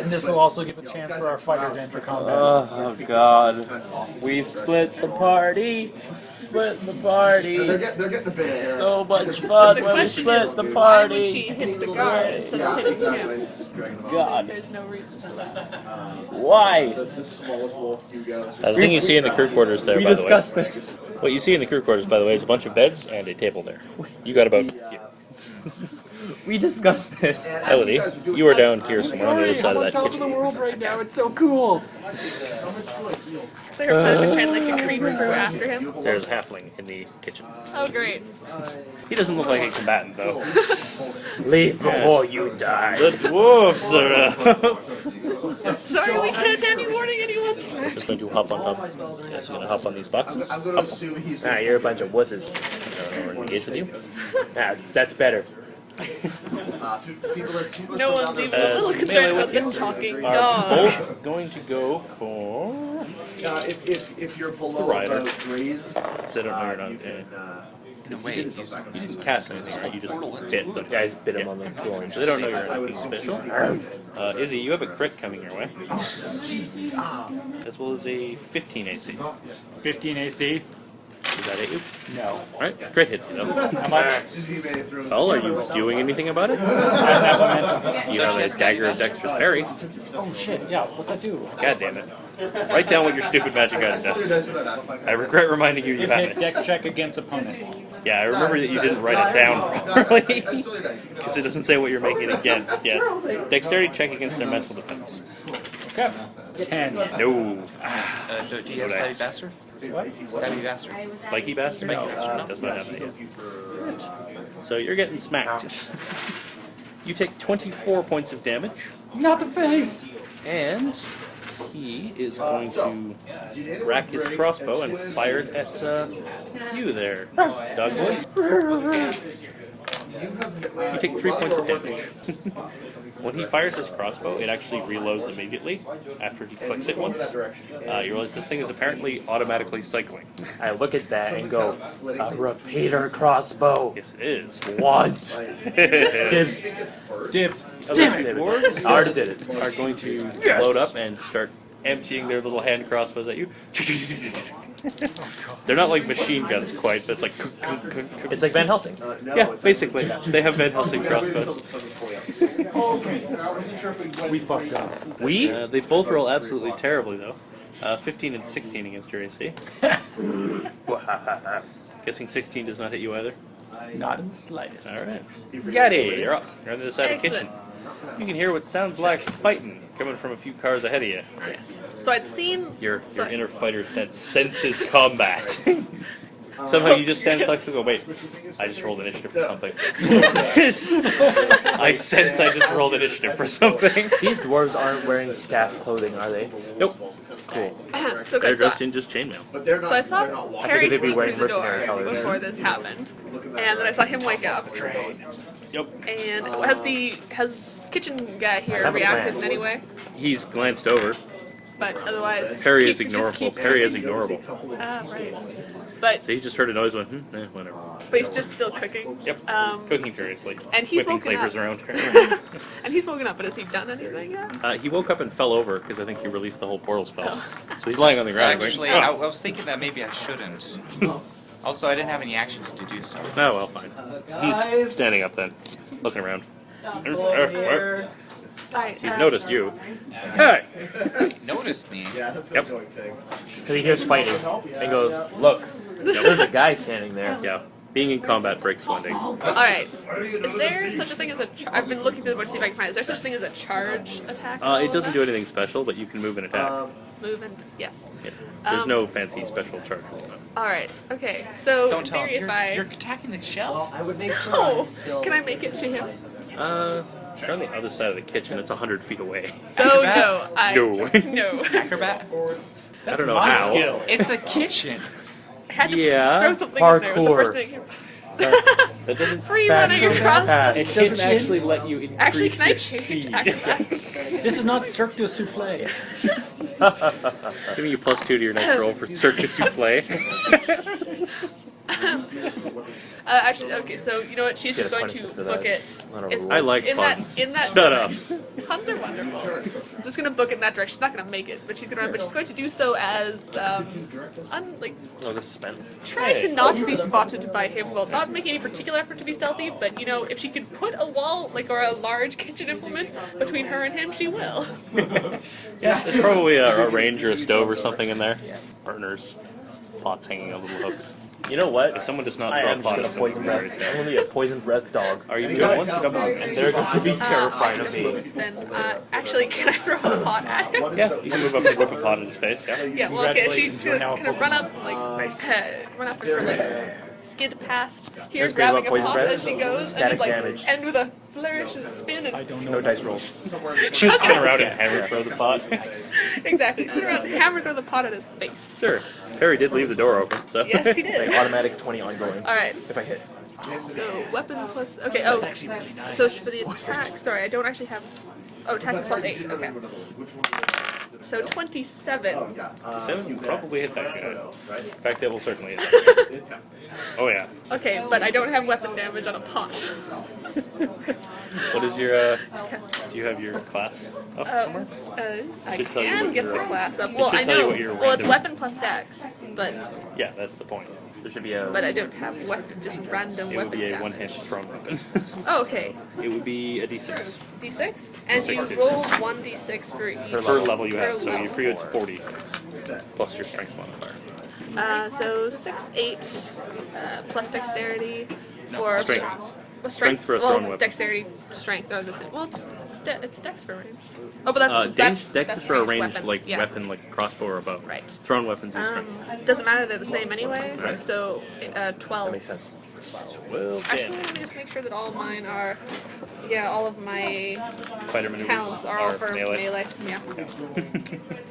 And this will also give a chance for our fighters to enter combat. Oh god. We've split the party. Split the party. They're getting a bit here. So much fun The when we question split is, the why would party. she hit the guard instead of hitting him? God. There's no reason for that. Why? The smallest wolf you go. The thing you see in the crew quarters there, We by the way. discussed this. What you see in the crew quarters, by the way, is a bunch of beds and a table there. You got about... We discussed this. Elodie, you are down here somewhere on the other side of that top of kitchen. the world right now. It's so cool. They're trying to pretend like a creep through after him. There's a halfling in the kitchen. Oh, great. He doesn't look like a combatant, though. Leave before you die. The dwarves are... Sorry, we can't have you warning anyone. Just going to hop on top. Yeah, so you're going to hop on these boxes. I'm going to assume he's. Ah, you're a bunch of wusses. I don't know where to engage with you. That's better. No one seems a little concerned melee about them weapons talking. are God. both going to go for... If you're below Rider. about raised, Because I don't know you're not... you can. Wait, you didn't cast anything, right? You just bit them. Guys bit him on the groin. So they don't know you're anything special. Izzy, you have a crit coming your way. As well as a 15 AC. 15 AC. Is that hit you? No. Alright, crit hits you though. Well, Well, are you doing anything about it? I have momentum. You have a dagger of dexterous parry. Oh shit! Yeah. What's that do? God damn it. Write down what your stupid magic item does. I regret reminding you you If have hit it. dex check against opponent. Yeah, I remember that you didn't write it down properly. Because it doesn't say what you're making it against. Yes. Dexterity check against their mental defense. Okay. 10. No. Do you No have Study dice. Bastard? What? Study Bastard. Spiky bastard? No, does not have that yet. So you're getting smacked. You take 24 points of damage, Not the face. and he is going to rack his crossbow and fire it at you there, Dogboy. You take 3 points of damage. When he fires his crossbow, it actually reloads immediately after he clicks it once. You realize this thing is apparently automatically cycling. I look at that and go, a repeater crossbow. Yes, it is. Want? Dibs. Dibs. Damn it, dwarves I already did it. are going to load up and start emptying their little hand crossbows at you. They're not like machine guns quite, but it's like... It's like Van Helsing. Yeah, basically. They have Van Helsing crossbows. We fucked up. We? They both roll absolutely terribly, though. 15 and 16 against your AC. Guessing 16 does not hit you either? Not in the slightest. Alright. Gaddy, you're up. You're on the other side of the kitchen. You can hear what sounds like fighting coming from a few cars ahead of you. So I'd seen. Your inner fighter sense senses combat. Somehow you just stand flexible and go, wait, I just rolled initiative for something. I sense I just rolled initiative for something. These dwarves aren't wearing staff clothing, are they? Nope. Cool. So They're I just saw, in just chainmail. so I saw Harry they'd be sneak wearing through the door mercenary colors. before this happened, and then I saw him wake up. Yep. And has kitchen guy here have a reacted plan. in any way? He's glanced over. But otherwise, Parry just is keep- ignorable. just keep- Parry is ignorable. Ah, right. But So he just heard a noise, went, whatever. he's just still cooking. Yep. Cooking furiously. And he's whipping woken flavors up. around here. And he's woken up, but has he done anything yet? He woke up and fell over because I think he released the whole portal spell. So he's lying on the ground. Actually, going, I was thinking that maybe I shouldn't. Also, I didn't have any actions to do so. Oh, well, fine. He's standing up then, looking around. Alright. He's noticed you. Hey! Noticed me. Yeah, that's Yep. an ongoing thing. Because he hears fighting and goes, look, there's a guy standing there. Yeah. Being in combat breaks blending. Alright. Is there such a thing as a... I've been looking through the book to see if I can find it. Is there such a thing as a charge attack? It doesn't do anything special, but you can move and attack. Move and... Yes. Yeah. There's no fancy special charges. Alright. Okay. So, Don't in tell theory, him. if I... You're attacking the shelf. I would make Oh! Can I make it to him? You're on the other side of the kitchen. It's 100 feet away. So, no. No. No. Acrobat. I don't know my how. skill. It's a kitchen. I had to Yeah. throw something in there. It was the first thing. That doesn't. Free running across the... It doesn't actually let you increase Actually, can I your change speed. acrobat? This is not Cirque du Souffle. Giving you +2 to your next roll for Cirque du Souffle. Actually, okay, so you know what? She's just going to book it. It's I like in puns. That Shut up. Puns are wonderful. I'm just gonna book it in that direction. She's not gonna make it, but she's going to do so as Oh, this is spent. try to not be spotted by him. Well, not make any particular effort to be stealthy, but you know, if she could put a wall or a large kitchen implement between her and him, she will. Yeah, there's probably a range or a stove or something in there. Burners, pots hanging on little hooks. You know what? If someone does not I throw am a just pot gonna at poison breath. mercenaries, I'm gonna be a poison breath dog. Are you doing once or double? And they're gonna be terrified of me. Then, actually, can I throw a pot at him? Yeah, you can move up and whip a pot in his face. Yeah. Yeah, well, okay, she's gonna kind of run up, Nice. run up and sort of skid past here, That's great about grabbing a poison pot breath. as she goes, and Static just damage. end with a flourish and spin and I don't know. No dice rolls. She spin around and hammer throw the pot. exactly, spin around, hammer throw the pot at his face. Sure. Harry did leave the door open, so. Yes, he did. Like automatic 20 ongoing. All right. If I hit. So weapon plus. Okay. Oh. So for the attack. Sorry, I don't actually have. Oh, attack is +8. Okay. So 27. 7, you probably hit that guy. In fact, it will certainly hit that guy. Oh yeah. Okay, but I don't have weapon damage on a pot. What is your, do you have your class up somewhere? I Should tell you can what get your, the class up. it Well, should I tell you know. what your Well, it's random- weapon plus dex, but Yeah, that's the point. There should be a. I don't have weapon, just random It would weapon be a damage. one-hit thrown weapon. Oh, okay. It would be a d6. D6, and you D6. roll 1d6 for each. Per level you have, per so level. for you it's 46. Plus your strength modifier. So 6, 8, plus dexterity for Strength. Well, Strength for a well, thrown weapon. dexterity, strength are the same. Well, it's dex for range. Oh, but that's Dex is for a ranged weapon. weapon like crossbow or above. Right. Thrown weapons use strength. Doesn't matter, they're the same anyway. Right. So 12. That makes sense. 12 Actually, damage. let me just make sure that all of mine are. Yeah, all of my Fighter maneuvers talents are all are for melee. Yeah.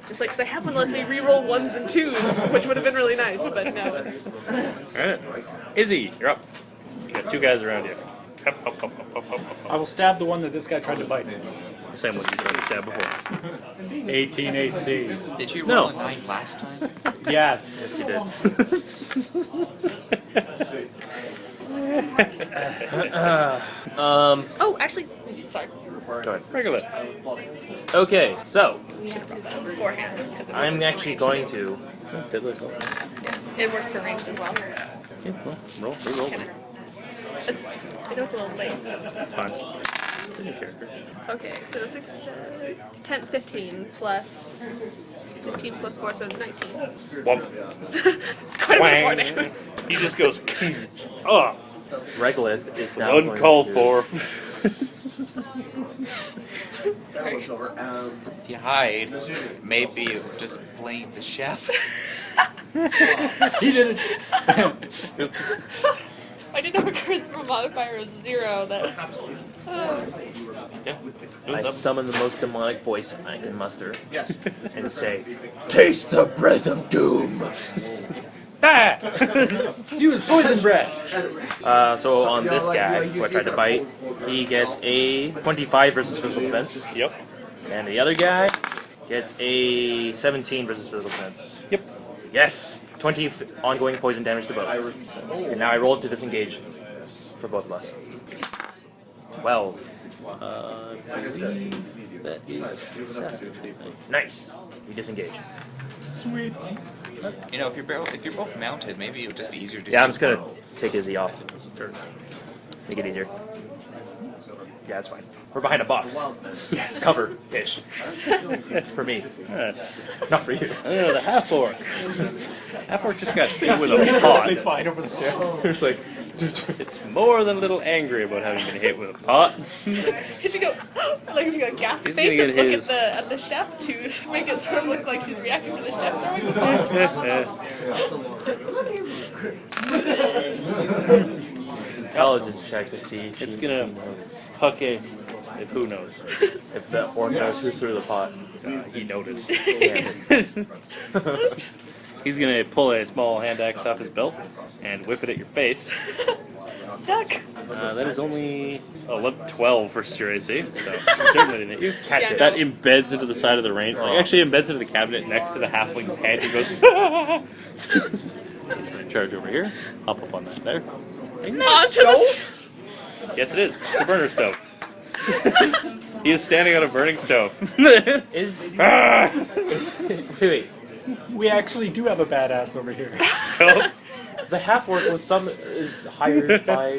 Just like, 'cause I have one that lets me reroll 1s and 2s, which would have been really nice, but no, it's. Alright. Izzy, you're up. You got 2 guys around you. Hop, hop, hop, hop, hop, hop, hop. I will stab the one that this guy tried to bite. The same one you tried to stab before. 18 AC. Did you No. roll a 9 last time? Yes. You did. Oh, actually, sorry. Go ahead. Regular. Okay, so We should have brought that up beforehand. 'Cause it I'm works for actually ranged, going too. to. It works for ranged as well. Yeah, well, roll. It's, I know it's a little late. That's fine. It's in your character. Okay, so 6, 10, 15 plus 15 plus 4, so 19. Womp. Quite a bit more Wang. damage. He just goes, oh, Regolith is it's now going uncalled to- for. Sorry. If you hide, maybe just blame the chef. He did it. I did have a charisma modifier of 0 that. Yeah. I summon the most demonic voice I can muster and say, "Taste the breath of doom." Use poison breath. So on this guy who I tried to bite, he gets a 25 versus physical defense. Yep. And the other guy gets a 17 versus physical defense. Yep. Yes! 20 ongoing poison damage to both. And now I rolled to disengage for both of us. 12. I believe that is successful. Nice. We disengage. Sweet. You know, if you're both mounted, maybe it would just be easier to. Yeah, I'm just gonna take Izzy off. Make it easier. Yeah, that's fine. We're behind a box. It's cover-ish. For me. Not for you. The half-orc. Half-orc just got hit with a pot. They find over the stairs. There's like... It's more than a little angry about having been hit with a pot. He should go, like if you go gas He's face gonna and get look his. at the chef to make it sort of look like he's reacting to the chef throwing the pot. Intelligence check to see if It's she gonna knows. puck a. If who knows? If the orc knows who threw the pot. He noticed. Damn. He's gonna pull a small hand axe off his belt and whip it at your face. Duck. That is only 12 for your AC, so it certainly didn't hit you. Catch Yeah, it. That embeds into the side of the range. Like, actually embeds into the cabinet next to the halfling's head. He goes. He's gonna charge over here. Hop up on that there. Onto the Yes, it is. It's a burner stove. He is standing on a burning stove. Is... Ah! Wait. We actually do have a badass over here. The half-orc is hired by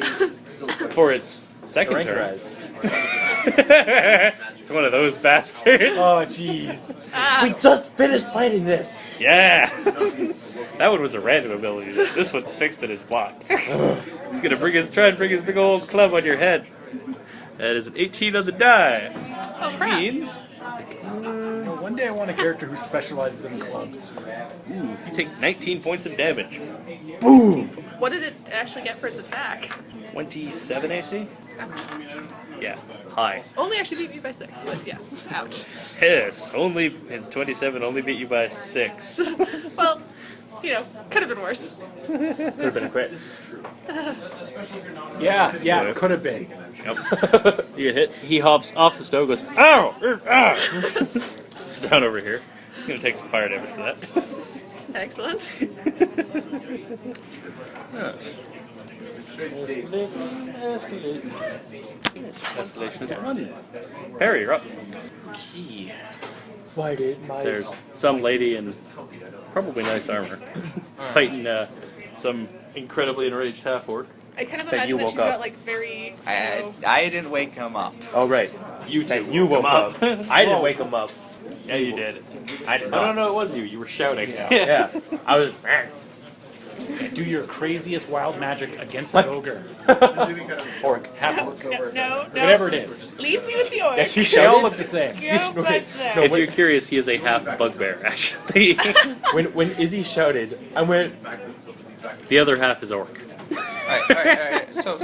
For its second turn. Ahrankorrahz. It's one of those bastards. Oh, jeez. We just finished fighting this! Yeah. That one was a random ability. This one's fixed in his block. He's gonna try and bring his big old club on your head. That is an 18 on the die. Oh, Which crap. means One day I want a character who specializes in clubs. you take 19 points of damage. What did it actually get for its attack? 27 AC? Yeah, high. Only actually beat me by 6, but yeah. Ouch. Yes, his 27 only beat you by 6. Well, you know, could have been worse. Could have been a crit. Yeah, it could have been. Yep. You get hit. He hops off the stove, goes, ow! Ah! Down over here. He's gonna take some fire damage for that. Excellent. Escalation is 1. Perry, you're up. Key. Why did my... There's some lady in probably nice armor fighting some incredibly enraged half-orc. I kind of That you imagine that woke she's up. got like very. I didn't wake him up. Oh, right. You That two you woke up. up. I didn't wake him up. Yeah, you did. I did Oh, not. no, it was you. You were shouting. Yeah. I was... Do your craziest wild magic against the ogre. Orc. Half No. Whatever it is. Leave me with the orc. Yeah, she They all shouted. look the same. Go back there. No, If wait. you're curious, he is a half bugbear, actually. When Izzy shouted, I went... The other half is orc. Alright. So,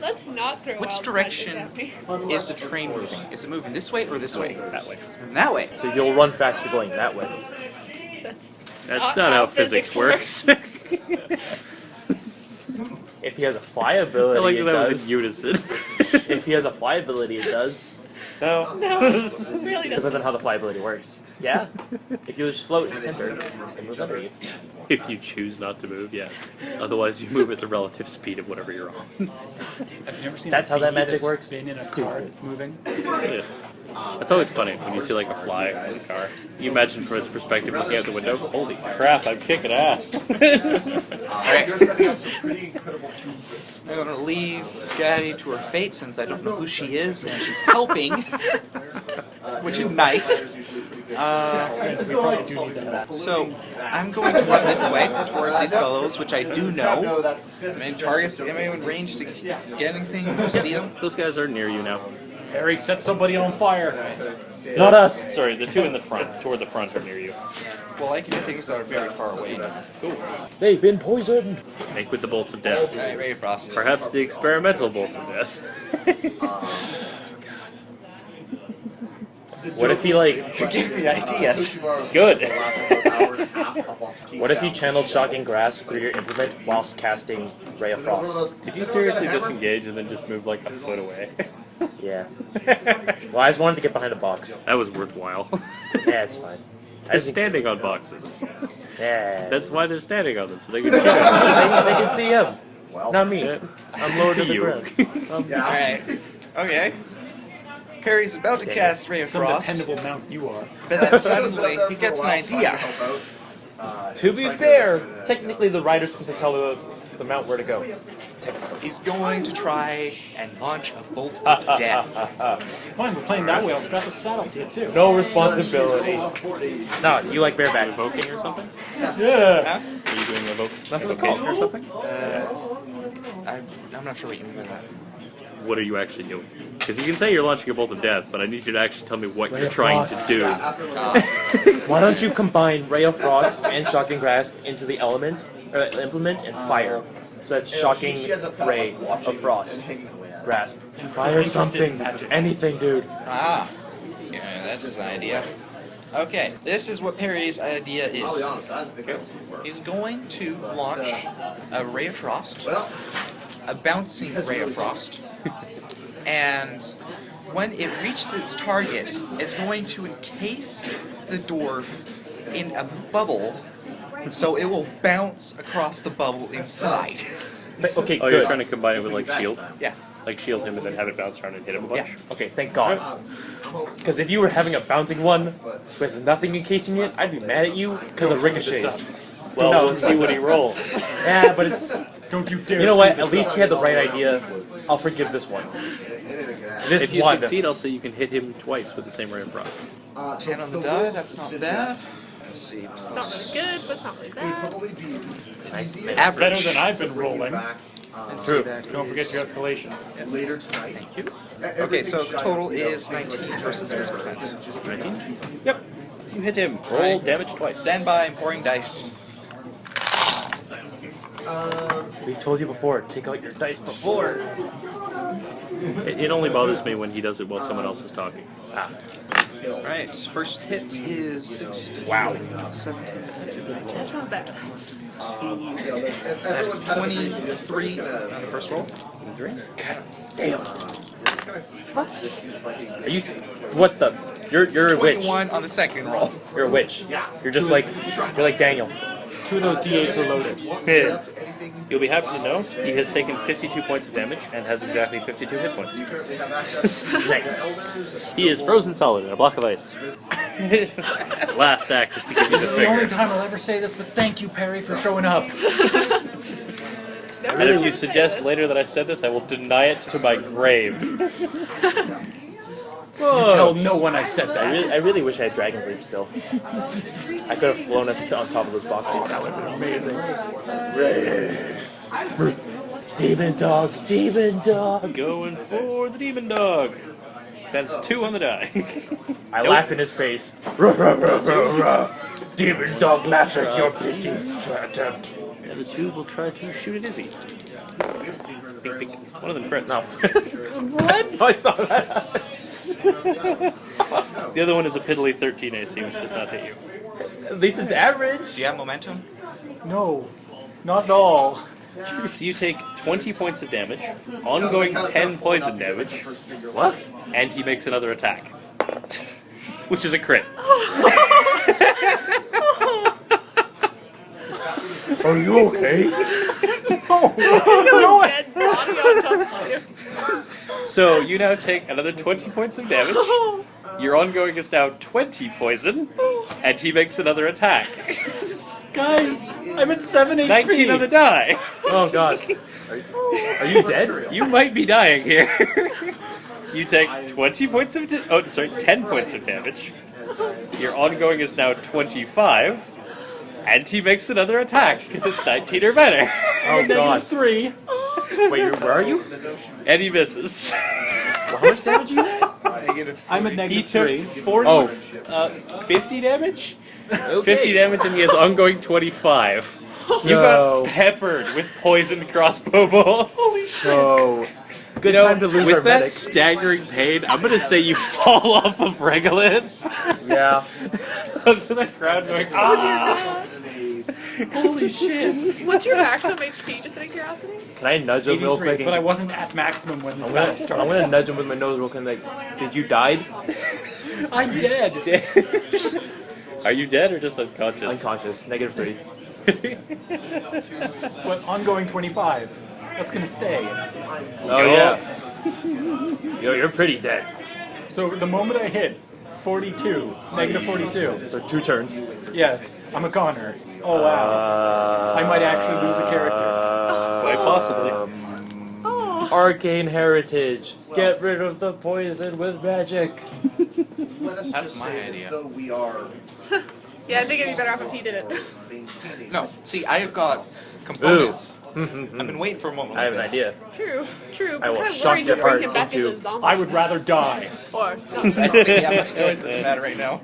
Let's not throw which wild direction magic at me. is the train moving? Is it moving this way or this way? That way. That way. So you'll run faster going that way. That's not how physics works. If he has a fly I ability, like it that was does. in unison. If he has a fly ability, it does. No. No, it really Depends doesn't. on how the fly ability works. Yeah. If you just float in center and move under you. If you choose not to move, yes. Otherwise, you move at the relative speed of whatever you're on. Have you ever seen That's a how that bee magic that's works? been in a Stupid. car that's moving? Yeah. It's always funny when you see like a fly in a car. You imagine from its perspective looking out the window, holy crap, I'm kicking ass. Alright. You're setting up some pretty incredible tubes. I'm gonna leave Gaddy to her fate since I don't know who she is and she's helping, which is nice. So I'm going to run this way towards these fellows, which I do know. Am I in target? Am I in range to get anything? See them? Those guys are near you now. Harry, set somebody on fire. Not us. Sorry, the two in the front, toward the front, are near you. Well, I can do things that are very far away. Cool. They've been poisoned. Make with the bolts of death. Alright, ready, Frost. Perhaps the experimental bolts of death. What if he like? Give me ideas. Good. What if you channeled shocking grasp through your implement whilst casting Ray of Frost? Did you seriously disengage and then just move like a foot away? Yeah. Well, I just wanted to get behind a box. That was worthwhile. Yeah, it's fine. They're standing on boxes. Yeah. That's why they're standing on them, so they can shoot him. they can see him. Not me. Yeah. I'm lower to See the you. ground. Alright. Okay. Harry's about to cast Ray of Some Frost, dependable mount you are. but then suddenly he gets an idea. To be fair, technically the rider's supposed to tell the mount where to go. He's going to try and launch a bolt of death. Fine, we're playing that way. I'll strap a saddle to it too. No responsibility. No, you like bareback. Evoking or something? Yeah. Are you doing That's what it's called. evocation or something? I'm not sure what you mean by that. What are you actually doing? Because you can say you're launching a bolt of death, but I need you to actually tell me what you're trying to do. Why don't you combine Ray of Frost and Shocking Grasp into the implement and fire? So that's Shocking Ray of Frost. Grasp. Fire something. Anything, dude. Ah. Yeah, that's his idea. Okay, this is what Perry's idea is. He's going to launch a Ray of Frost, a bouncing Ray of Frost, and when it reaches its target, it's going to encase the dwarf in a bubble, so it will bounce across the bubble inside. Okay, Oh, good. you're trying to combine it with like shield? Yeah. Like shield him and then have it bounce around and hit him a bunch? Yeah. Okay, thank God. Because if you were having a bouncing one with nothing encasing it, I'd be mad at you because of ricochets. Well, No. we'll see what he rolls. Yeah, but it's... Don't you dare. You know what? screw At this least up. he had the right idea. I'll forgive this one. This If you one. succeed, I'll say you can hit him twice with the same ray of frost. 10 on the die, that's not bad. Let's see. It's not really good, but it's not really bad. Nice. Average. Better than I've been rolling. True. Don't forget your escalation. Later tonight. Thank you. Okay, so the total is 19 versus physical defense. 19? Yep. You hit him. Roll damage twice. Stand by, I'm pouring dice. We've told you before, take out your dice before. It only bothers me when he does it while someone else is talking. Alright, first hit is 16. Wow. 17. That's not bad. That is 23 on the first roll. Damn. Are you... What the... You're a witch. 21 on the second roll. You're a witch. You're just like... You're like Daniel. 2 of those D8s are loaded. You'll be happy to know he has taken 52 points of damage and has exactly 52 hit points. Nice. He is frozen solid in a block of ice. His last act is to give you the This is the only finger. time I'll ever say this, but thank you, Perry, for showing up. And if you suggest later that I said this, I will deny it to my grave. Tell no one I said that. I really wish I had Dragon's Leap still. I could have flown us on top of those boxes. That would have been amazing. Demon dogs, demon dog. Going for the demon dog. That's 2 on the die. I laugh in his face. Demon dog laughs at your pitching attempt. And the 2 will try to shoot at Izzy. Pink, pink. One of them crits. No. What? I saw that. The other one is a piddly 13 AC, which does not hit you. At least it's average. Do you have momentum? No, not at all. So you take 20 points of damage, ongoing 10 poison damage. What? And he makes another attack. Which is a crit. Are you okay? No dead body on top of you. So you now take another 20 points of damage. Your ongoing is now 20 poison, and he makes another attack. Guys, I'm at 7 HP. 19 on the die. Oh god. Are you dead? You might be dying here. You take 20 points of 10 points of damage. Your ongoing is now 25, and he makes another attack because it's 19 or better. Oh god. 3. Wait, where are you? And he misses. Well, how much damage you had? I'm at He negative took 3. 50 damage. Okay. 50 damage, and he has ongoing 25. You got peppered with poisoned crossbow bolts. So, good You know, time to lose with our that medic. staggering pain, I'm gonna say you fall off of Regolith Yeah. onto the ground going, ah! Holy shit. What's your maximum HP, just out of curiosity? Can I nudge him real 83, quick? but I wasn't at maximum when this I'm battle gonna started. nudge him with my nose real quick and like, did you die? I'm dead. Are you dead or just unconscious? Unconscious. Negative 30. But ongoing 25. That's gonna stay. Oh yeah. Yo, you're pretty dead. So the moment I hit 42, negative 42. So 2 turns. Yes, I'm a goner. Oh wow. I might actually lose a character. Quite possibly. Arcane heritage. Get rid of the poison with magic. That's my idea. Though we are Yeah, I think it'd be better off if he did it. No, see, I have got components. I've been waiting for a moment. I have an like this. idea. True. I will I'm kind of shock worried your to bring heart him back into- into zombie. I would rather die. Or I don't think you have much choice in that right now.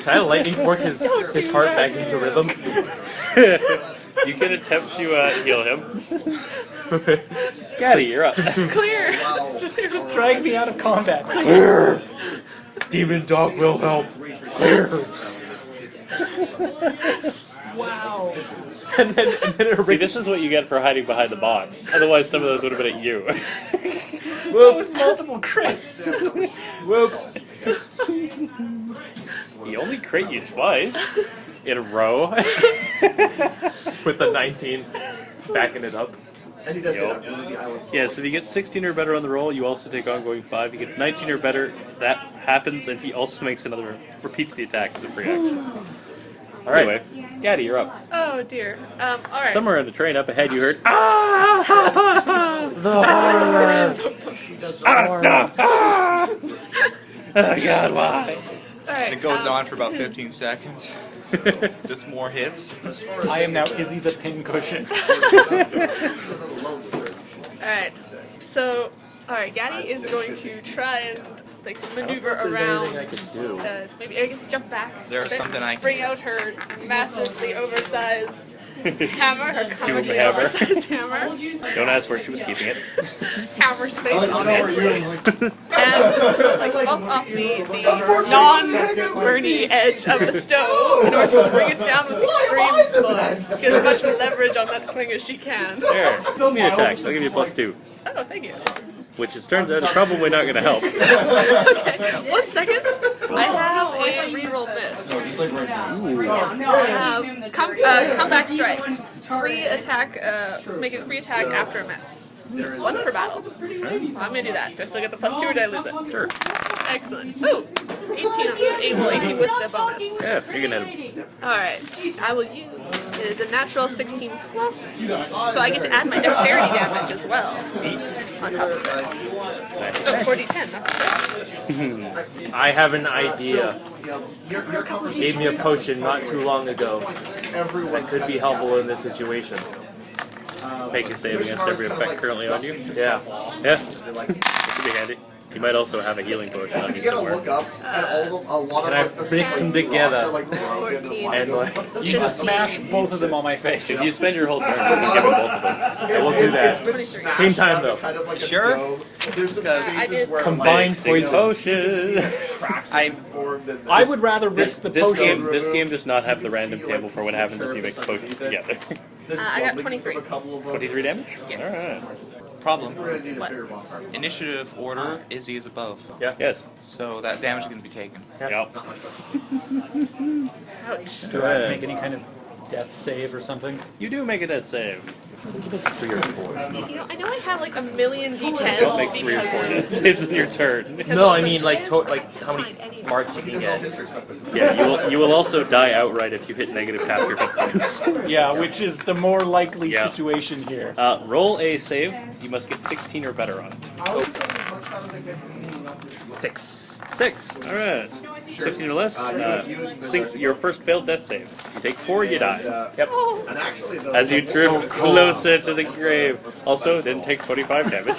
Can I lightning fork his heart back into rhythm? You can attempt to heal him. Gaddy, you're up. clear. Just drag me out of combat. Demon dog will help. Wow. And then See, this is what you get for hiding behind the box. Otherwise, some of those would have been at you. Whoops. Multiple crits. Whoops. He only crit you twice in a row. With the 19, backing it up. And he does Yup. that. One of the islands. Yeah, so if he gets 16 or better on the roll, you also take ongoing 5. He gets 19 or better, that happens, and he also makes another, repeats the attack as a free action. Alright. Anyway, Gaddy, you're up. Oh dear. All right. Somewhere on the train up ahead, you heard, ah! The horror. She does Oh god, why? All right. And it goes on for about 15 seconds. Just more hits. I am now Izzy the pincushion. Alright. So, alright, Gaddy is going to try and like maneuver There's around. anything I can do. Maybe I guess jump back. There's a bit, something I can bring out her massively oversized hammer, her comically hammer. oversized hammer. Don't ask where she was keeping it. Hammer space, obviously. And sort of like bump off the non-burny edge of the stove in order to bring it down with extreme force. Get as much leverage on that swing as she can. There, give me an attack. I'll give you a +2. Oh, thank you. Which it turns out is probably not going to help. Okay, 1 second. I have a reroll miss. I have comeback strike. Free attack, make it free attack after a miss. Once per battle. I'm gonna do that. Do I still get the +2 or did I lose it? Sure. Excellent. Ooh! 18 on the able 18 with the bonus. Yeah, you can hit him. Alright. I will use it is a natural 16 plus. So I get to add my dexterity damage as well. On top of this. Oh, 4d10, not the I have an idea. Gave me a potion not too long ago. That could be helpful in this situation. Make a save against every effect currently on you. Yeah. Yeah, that could be handy. You might also have a healing potion on you somewhere. Look up at all the, a lot Can of I mix them together? 14. And like, You just smash both of them on my face. If you spend your whole turn, you can give them both of them. I will do that. Same time though. Kind of like Sure. There's some Because I did Combined poison. Potion. I would rather risk the potion. This game does not have the random table for what happens if you mix potions together. I got 23. 23 damage? Alright. Problem. We're gonna need a What? bigger bonfire. Initiative order Izzy is above. Yeah. Yes. So that damage is going to be taken. Yep. Ouch. Do I have to make any kind of death save or something? You do make a death save. 3 or 4. You know, I know I have like a million d10s. Don't make 3 or 4 death saves in your turn. No, I mean like how many marks you can get. Yeah, you will also die outright if you hit negative half your hit points. Yeah, which is the more likely Yeah. situation here. Roll a save. You must get 16 or better on it. 6. 6. Alright. 15 or less. Sink your first failed death save. You take 4, you die. Yep. And actually, though, As you drift closer to the grave. Also, didn't take 25 damage.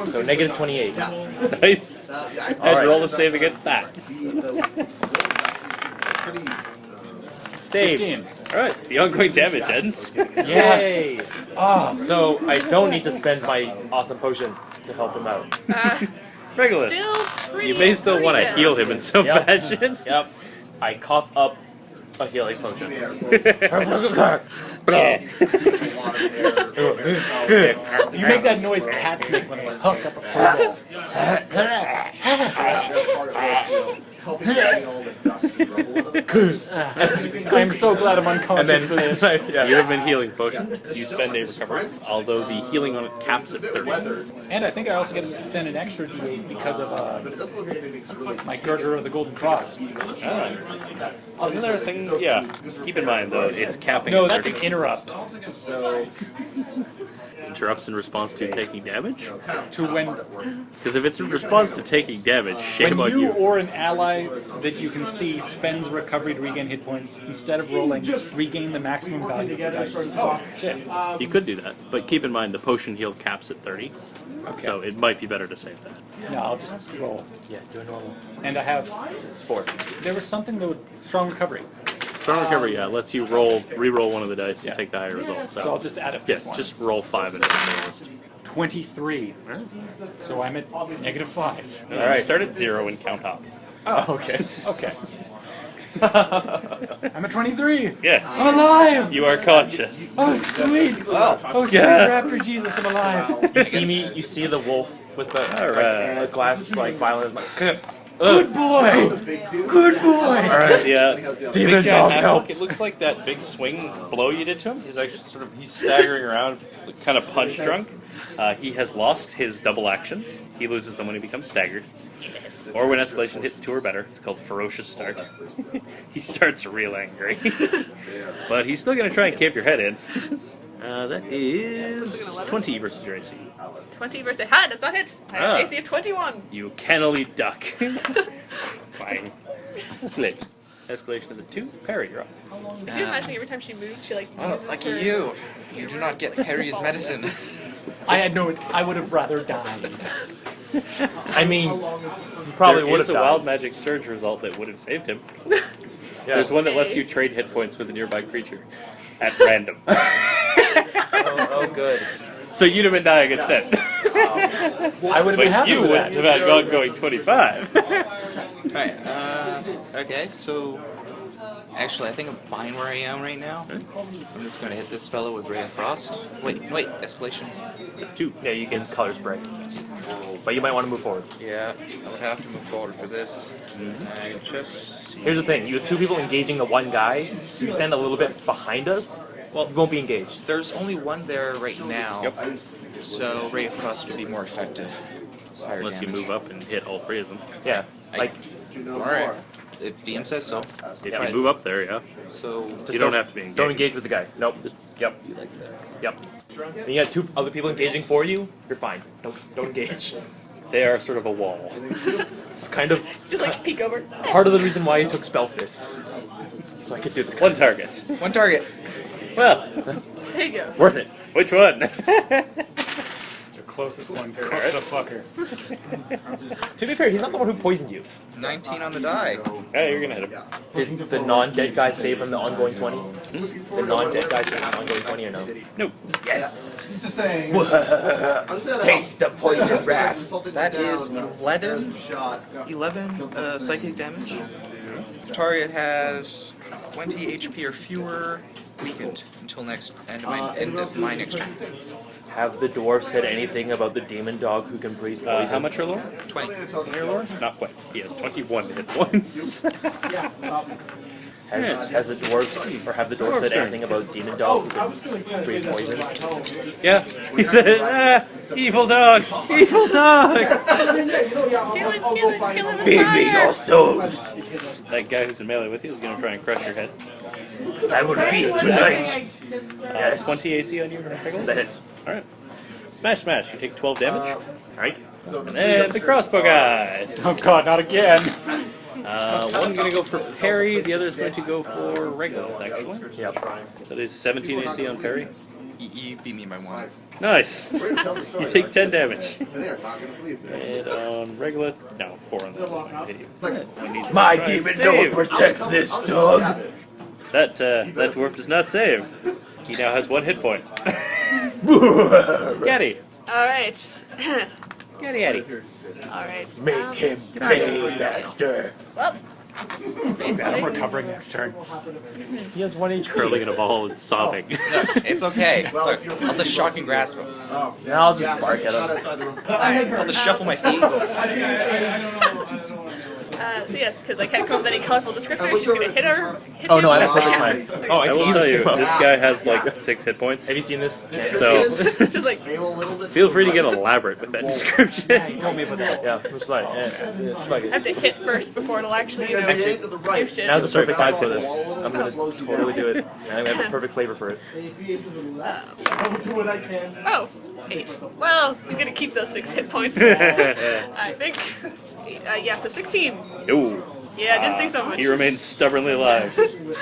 So negative 28. Nice. And roll a save against that. Saved. 15. Alright, the ongoing damage ends. Yay! So I don't need to spend my awesome potion to help him out. Regular. Still pretty. You may still want to good. heal him in some Yep. fashion. Yep. I cough up a healing potion. You make that noise cats make when they hook up a football. helping getting all the dust. I'm so glad I'm unconscious for this. You have been healing potion. You spend a recovery, although the healing on it caps at 30. And I think I also get to spend an extra D8 because of my Girdle of the Golden Cross. Another thing, yeah. Keep in mind though, it's capping. No, at that's 30. an interrupt. Interrupts in response to taking damage? To when Because if it's in response to taking damage, shame on you you. or an ally that you can see spends recovery to regain hit points, instead of rolling, regain the maximum value of the dice. Oh, shit. You could do that, but keep in mind the potion heal caps at 30. Okay. So it might be better to save that. No, I'll just roll. Yeah, do a normal. And I have 4. There was something that would strong recovery. Strong recovery, yeah, lets you re-roll one of the dice to take the higher result. So I'll just add a yeah, fifth one. just roll 5 in it. 23. So I'm at -5. All right, start at 0 and count up. Oh, okay. Okay. I'm at 23. Yes. I'm alive. You are conscious. Oh, sweet. Well, Oh, sweet raptor Jesus, I'm alive. You see the wolf with the Alright. a glass like vial in his mouth. Good boy. Good boy. Alright, yeah. Demon Big dog Half-Orc, helped. It looks like that big swing blow you did to him. He's actually he's staggering around, kind of punch drunk. He has lost his double actions. He loses them when he becomes staggered. Or when escalation hits 2 or better. It's called Ferocious Start. He starts real angry. But he's still going to try and cave your head in. That is 20 versus your AC. 20 versus ha, does not hit. I have AC of 21. You cannily duck. Fine. Split. Escalation is a 2. Parry, you're up. If you imagine every time she moves, she like Oh, uses lucky her... you. You do not get Harry's medicine. I would have rather died. I mean, you probably There would is have a died. wild magic surge result that would have saved him. Yeah. There's one that lets you trade hit points with a nearby creature at random. Oh, good. So you'd have been dying instead. I would have been But happy you with wouldn't that. have had gone going 25. Alright, okay, so actually I think I'm fine where I am right now. I'm just gonna hit this fellow with Ray of Frost. Wait, escalation. It's a 2. Yeah, you can color spray. But you might want to move forward. Yeah, I would have to move forward for this. And just see. Here's the thing, you have 2 people engaging the one guy, so you stand a little bit behind us, Well, you won't be engaged. there's only one there right now. Yep. So Ray of Frost would be more effective. It's higher Unless you damage. move up and hit all 3 of them. Yeah, like, Alright. If DM says so. If you move up there, yeah. So just You don't have to be engaged. Don't engage with the guy. Nope. Just, yep. Yep. When you got 2 other people engaging for you, you're fine. Don't engage. They are sort of a wall. It's kind of Just like peek over. part of the reason why I took Spell Fist. So I could do this. One target. One target. Well, There you go. Worth it. which one? The closest one. Cook the fucker. To be fair, he's not the one who poisoned you. 19 on the die. Yeah, you're gonna hit him. Did the non-dead guy save from the ongoing 20? The non-dead guy save from the ongoing 20 or no? Nope. Yes! Just saying. Taste the poison wrath. That is 11 psychic damage. Target has 20 HP or fewer, weakened until next end of my next turn. Have the dwarf said anything about the demon dog who can breathe poison? How much are lore? 20. Not quite. He has 21 hit points. Has the dwarves, or have the dwarves said anything about demon dog who can breathe poison? Yeah. He said, evil dog! Evil dog! Feed me your souls! That guy who's in melee with you is gonna try and crush your head. I will feast tonight! Yes. 20 AC on you, Regular? That hits. Alright. Smash, smash. You take 12 damage. Alright. And the crossbow guys! Oh god, not again. One gonna go for parry, the other's going to go for regular, actually. Yep. That is 17 AC on parry. You beat me by 1. Nice! You take 10 damage. And on regular, no, 4 on that is going to hit you. You need to My try and demon save. dog protects this dog! That dwarf does not save. He now has 1 hit point. Yeti! Alright. Yeti. Alright. Make him pay, master! Well, I'm basically. recovering next turn. He has 1 HP. Curling in a ball and sobbing. It's okay. Look, I'll just shock and grasp him. Now I'll just bark at him. I'll just shuffle my feet. So yes, because I can't come up with any colorful descriptors. She's gonna hit her. Oh no, I have perfect mind. Oh, I will use tell it you, too. this guy has like 6 hit points. Have you seen this? So Just like, feel free to get elaborate with that description. Yeah, you told me about that. Yeah, I'm just like, just fuck I have it. to hit first before it'll actually do shit. Now's the perfect time for this. I'm gonna totally do it. And I have a perfect flavor for it. Oh, 8. Well, he's gonna keep those 6 hit points. I think. Yeah, so 16. Ooh. Yeah, I didn't think so much. He remains stubbornly alive.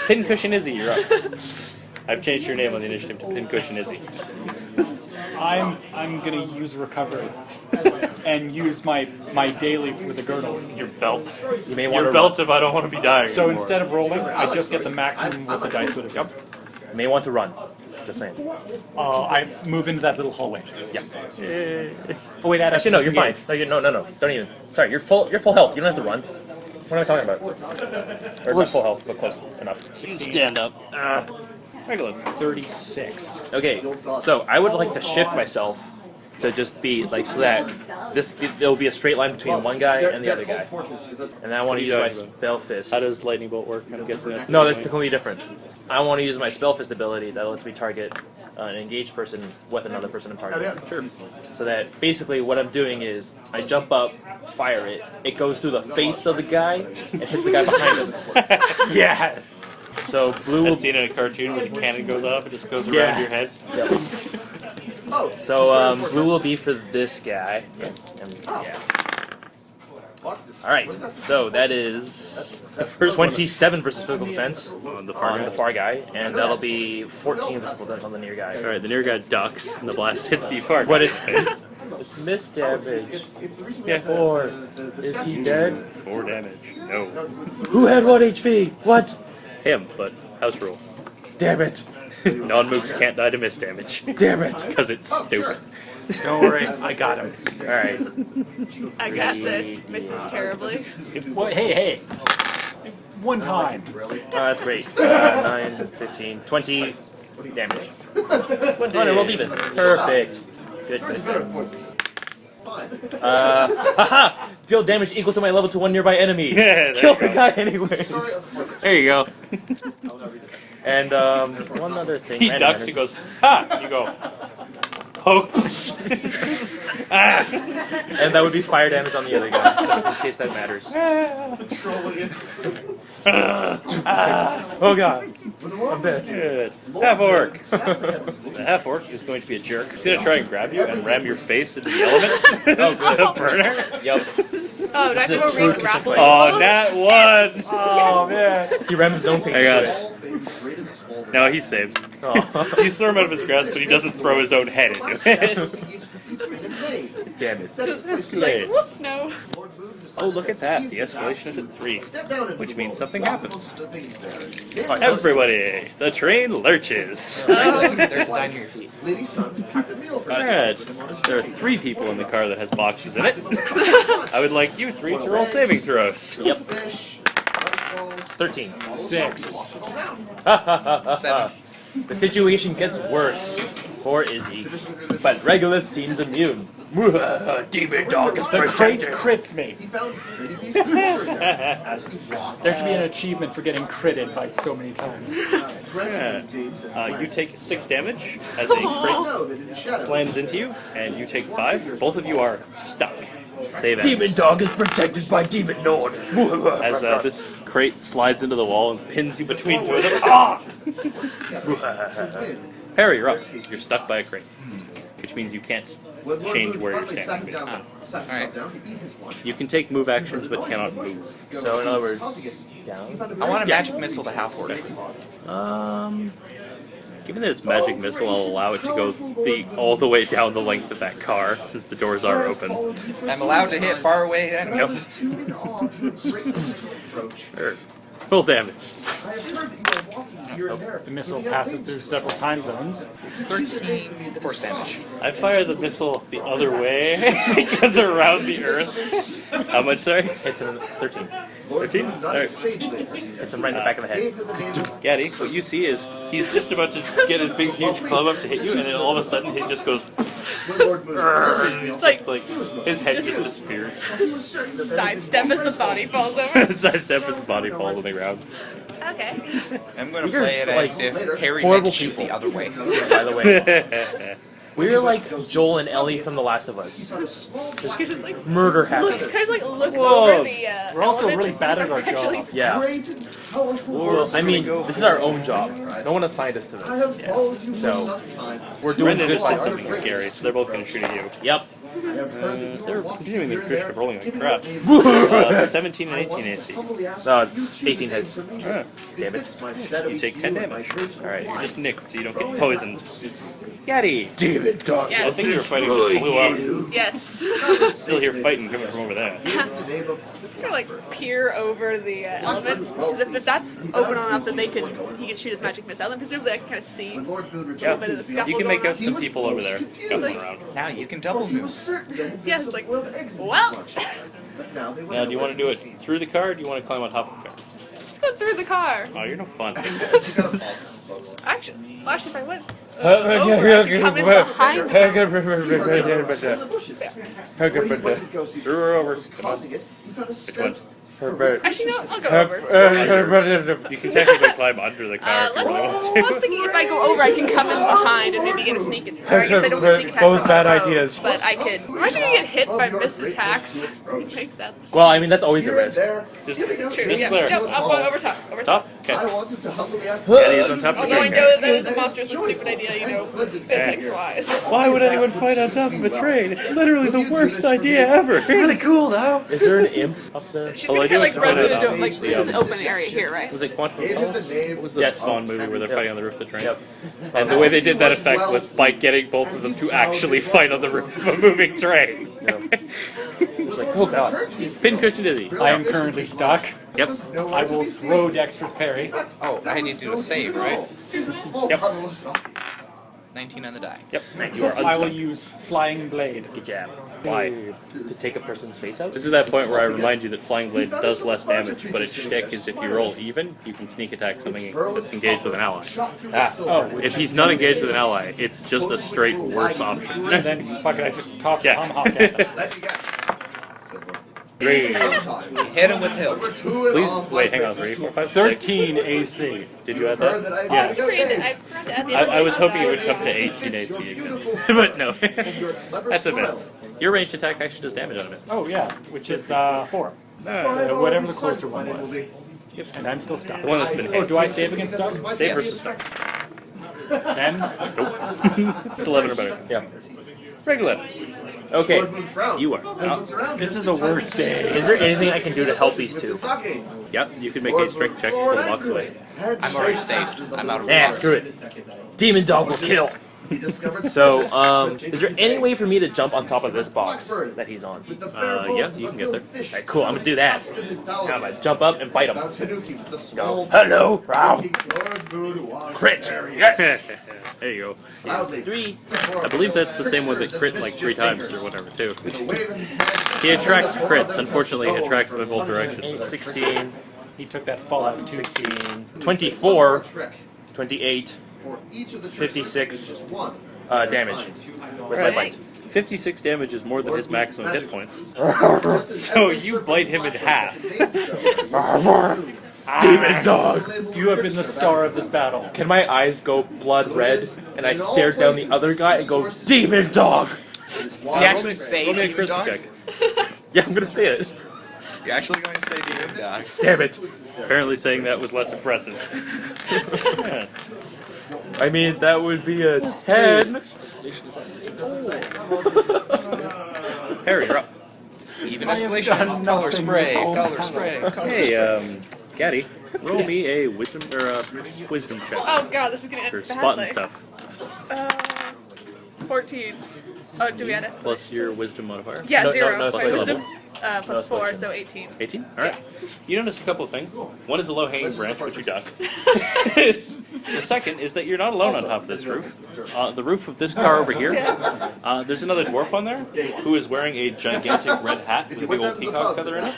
Pincushion Izzy, you're up. I've changed your name on the initiative to Pincushion Izzy. I'm gonna use recovery and use my daily with the girdle. Your belt. You may want Your to belts if I don't want to be dying So anymore. instead of rolling, I just get the maximum what the dice would have done. You may want to run. Just saying. I move into that little hallway. Yeah. Oh wait, that Actually, no, you're fine. No, no. Don't even. Sorry, you're full health. You don't have to run. What am I talking about? Or not full health, but close enough. You stand up. Regular. 36. Okay, so I would like to shift myself to just be like so that there'll be a straight line between one guy and the other guy. And I want to use my spell fist. How does lightning bolt work? I'm guessing that's No, that's completely different. I want to use my spell fist ability that lets me target an engaged person with another person I'm targeting. Sure. So that basically what I'm doing is I jump up, fire it, it goes through the face of the guy and hits the guy behind him. Yes. So blue will I've seen it in a cartoon when the cannon goes off, it just goes around your head. Yep. So blue will be for this guy. And, yeah. Alright, so that is 27 versus physical defense On the on the far guy, and that'll be 14 physical defense on the near guy. Alright, the near guy ducks, and the blast hits the far guy. But it's miss damage. Yeah. 4. Is he dead? 4 damage. No. Who had 1 HP? What? Him, but house rule. Damn it. Non-mooks can't die to miss damage. Damn it. Because it's stupid. Don't worry, I got him. Alright. I got this. Misses terribly. Well, hey. One time. Oh, that's great. 9, 15, 20 damage. Oh, no, rolled even. Perfect. Good. Haha! Deal damage equal to my level to one nearby enemy. Yeah, Kill the guy anyways. There you go. And one other thing. He random ducks, he energy. goes, ha! You go, poke. And that would be fire damage on the other guy, just in case that matters. Oh god. I'm dead. Good. Half orc. The half orc is going to be a jerk. He's going to try and grab you and ram your face into the elements. The burner. Yep. Oh, do I have to go re-grappling? Oh, nat 1! Oh man. He rams his own face I got into it. No, he saves. Oh. You throw him out of his grasp, but he doesn't throw his own head into it. Damn it. Escalate. Whoop, no. Oh, look at that. The escalation is at 3, which means something happens. Everybody, the train lurches. There's a die near your feet. Alright, there are 3 people in the car that has boxes in it. I would like you 3 to roll saving throws. Yep. 13. 6. 7. The situation gets worse for Izzy, but Regolith seems immune. Demon dog is The crate protected. crits me. There should be an achievement for getting critted by so many times. Yeah. You take 6 damage as a crit slams into you, and you take 5. Both of you are stuck. Save Demon ends. dog is protected by Demon Nord. As this crate slides into the wall and pins you between 2 of them. Ah! Harry, you're up. You're stuck by a crate, which means you can't change where you're standing, basically. Alright. You can take move actions, but cannot move. So in other words, down. I want a magic missile to half orc. Given that it's magic missile, I'll allow it to go all the way down the length of that car, since the doors are open. I'm allowed to hit far away enemies. Sure. Roll damage. The missile passes through several time zones. 13 force damage. I fire the missile the other way because around the earth. How much, sorry? It's a 13. 13? Alright. Hits him right in the back of the head. Gaddy, what you see is he's just about to get his big huge club up to hit you, and then all of a sudden he just goes Like, his head just disappears. sidestep as the body falls over. Sidestep as the body falls on the ground. Okay. I'm going to You're, play it like, as if Harry horrible meant to shoot people. the other way. By the way. We're like Joel and Ellie from The Last of Us. Just Like, murder look, happening. kind of like look Whoa. over the. We're also element really to see bad if at our I'm actually- job. Yeah. Well, I mean, this is our own job. No one assigned us to this. So, we're doing Brendan good just did things. something scary, so they're both going to shoot at you. Yep. They're continuing their tradition of rolling like crap. 17 and 18 AC. 18 hits. Ah, Damn it. you take 10 damage. Alright, you're just nicked so you don't get poisoned. Gaddy! Damn it, dog. I think you were fighting with blew up. Yes. Still hear fighting coming from over there. Just kind of like peer over the elements. 'Cause if that's open enough that he can shoot his magic missile, then presumably I can kind of see a little bit of the scuffle You can make going out some people over there scuffling around. Now you can double move. Yeah, it's like, well, Now, do you want to do it through the car or do you want to climb on top of the car? let's go through the car. Oh, you're no fun. Actually, if I went over, I could come in behind Through or over? Which one? Actually, no, I'll go over. You can technically climb under the car if you really I want was thinking if I go over, I can come in behind and maybe get a sneak attack. Or I guess I don't get sneak attacks Both on bad my road, ideas. But I could. Imagine you get hit by missed attacks. Makes sense. Well, I mean, that's always a risk. Just True. this Yeah. there. Jump up over top. Over top. Top? Okay. I wanted to humbly ask Gaddy is on top of the Although I train. know that is a monstrous and stupid idea, you know, physics-wise. Why would anyone fight on top of a train? It's literally the worst idea ever. Really cool though. Is there an imp up there? She's All I gonna do feel is like put it run through on like this is an open area here, right? Was it Quantum of Gave him the Solace? name What was the Yes. Spawn movie where they're fighting on the roof of the train? Yep. And the way they did that effect was by getting both of them to actually fight on the roof of a moving train. It's like, oh god. Pincushion dizzy. I am currently stuck. Yep. I will throw Dexter's parry. Oh, I need to do a save, right? Yep. 19 on the die. Yep. You are I will unstuck. use Flying Blade. Good jab. Why? To take a person's face out? This is that point where I remind you that Flying Blade does less damage, but its shtick is if you roll even, you can sneak attack something that's engaged with an ally. Oh, If he's not engaged with an ally, it's just a straight worse option. Then, fuck it, I just toss Yeah. Tomahawk at them. Let me guess. Three. Hit him with hilt. Please, wait, hang on, 3, 4, 5, 6. 13 AC. Did you add that? Yes. I forgot to add the I was other hoping it would come to 18 AC again. But no. That's a miss. Your ranged attack actually does damage on a miss. Oh, yeah, which is 4. Whatever the closer one was. Yep. And I'm still stuck. The one that's been Oh, hit. do I save against stuck? Save versus stuck. 10? It's 11 or better. yeah. Regular. Okay. You are. This is the worst day. Is there anything I can do to help these two? Yep, you can make a strength check to pull the box away. I'm already saved. I'm out of Nah, cards. screw it. Demon dog will kill. So, is there any way for me to jump on top of this box that he's on? Yeah, you can get there. Alright, cool, I'm gonna do that. Now I'm gonna jump up and bite him. Go. Hello, Ralph. Crit. Yes. There you go. Loudly. 3. I believe that's the same one that crit like 3 times or whatever too. He attracts crits. Unfortunately, he attracts them in both directions. 16. He took that Fallout 2. 16. 24. 28. 56 damage with my bite. 56 damage is more than his maximum hit points. So you bite him in half. Demon dog! You have been the star of this battle. Can my eyes go blood red and I stare down the other guy and go, Demon dog! You actually say Roll me a demon charisma dog? check. Yeah, I'm gonna say it. You're actually going to say demon dog? Damn it. Apparently saying that was less impressive. Yeah. I mean, that would be a 10. Harry, you're up. Even escalation. Color spray. Color spray. Color Hey, Gaddy, roll me a wisdom or a wisdom check Oh god, this is gonna end for badly. spotting stuff. 14. Oh, do we add escalation? Plus your wisdom modifier. Yeah, No, 0. no My escalation. wisdom, plus 4, escalation. so 18. 18? Alright. You notice a couple of things. One is a low-hanging branch, which you duck. The second is that you're not alone on top of this roof. The roof of this car over here, there's another dwarf on there who is wearing a gigantic red hat with a big old peacock feather in it.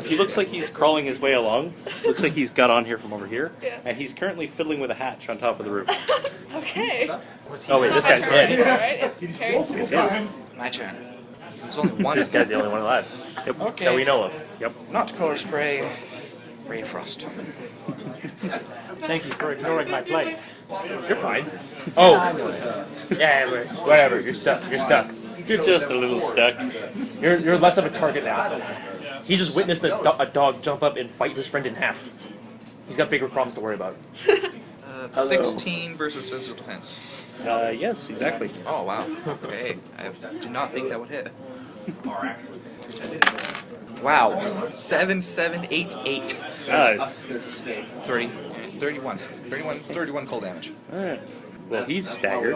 He looks like he's crawling his way along. Looks like he's got on here from over here. Yeah. And he's currently fiddling with a hatch on top of the roof. Okay. Oh wait, this guy's dead. Alright, it's Perry's turn. My turn. There's only one. This guy's the only one alive. Yep. Okay. That we know of. Yep. Not color spray. Ray of Frost. Thank you for ignoring my plight. You're fine. Oh. Yeah, whatever. You're stuck. You're stuck. You're just a little stuck. You're less of a target now. He just witnessed a dog jump up and bite his friend in half. He's got bigger problems to worry about. 16 versus physical defense. Yes, exactly. Oh wow. Okay. I did not think that would hit. Wow. 7, 7, 8, 8. Nice. 31 cold damage. Alright. Well, he's staggered.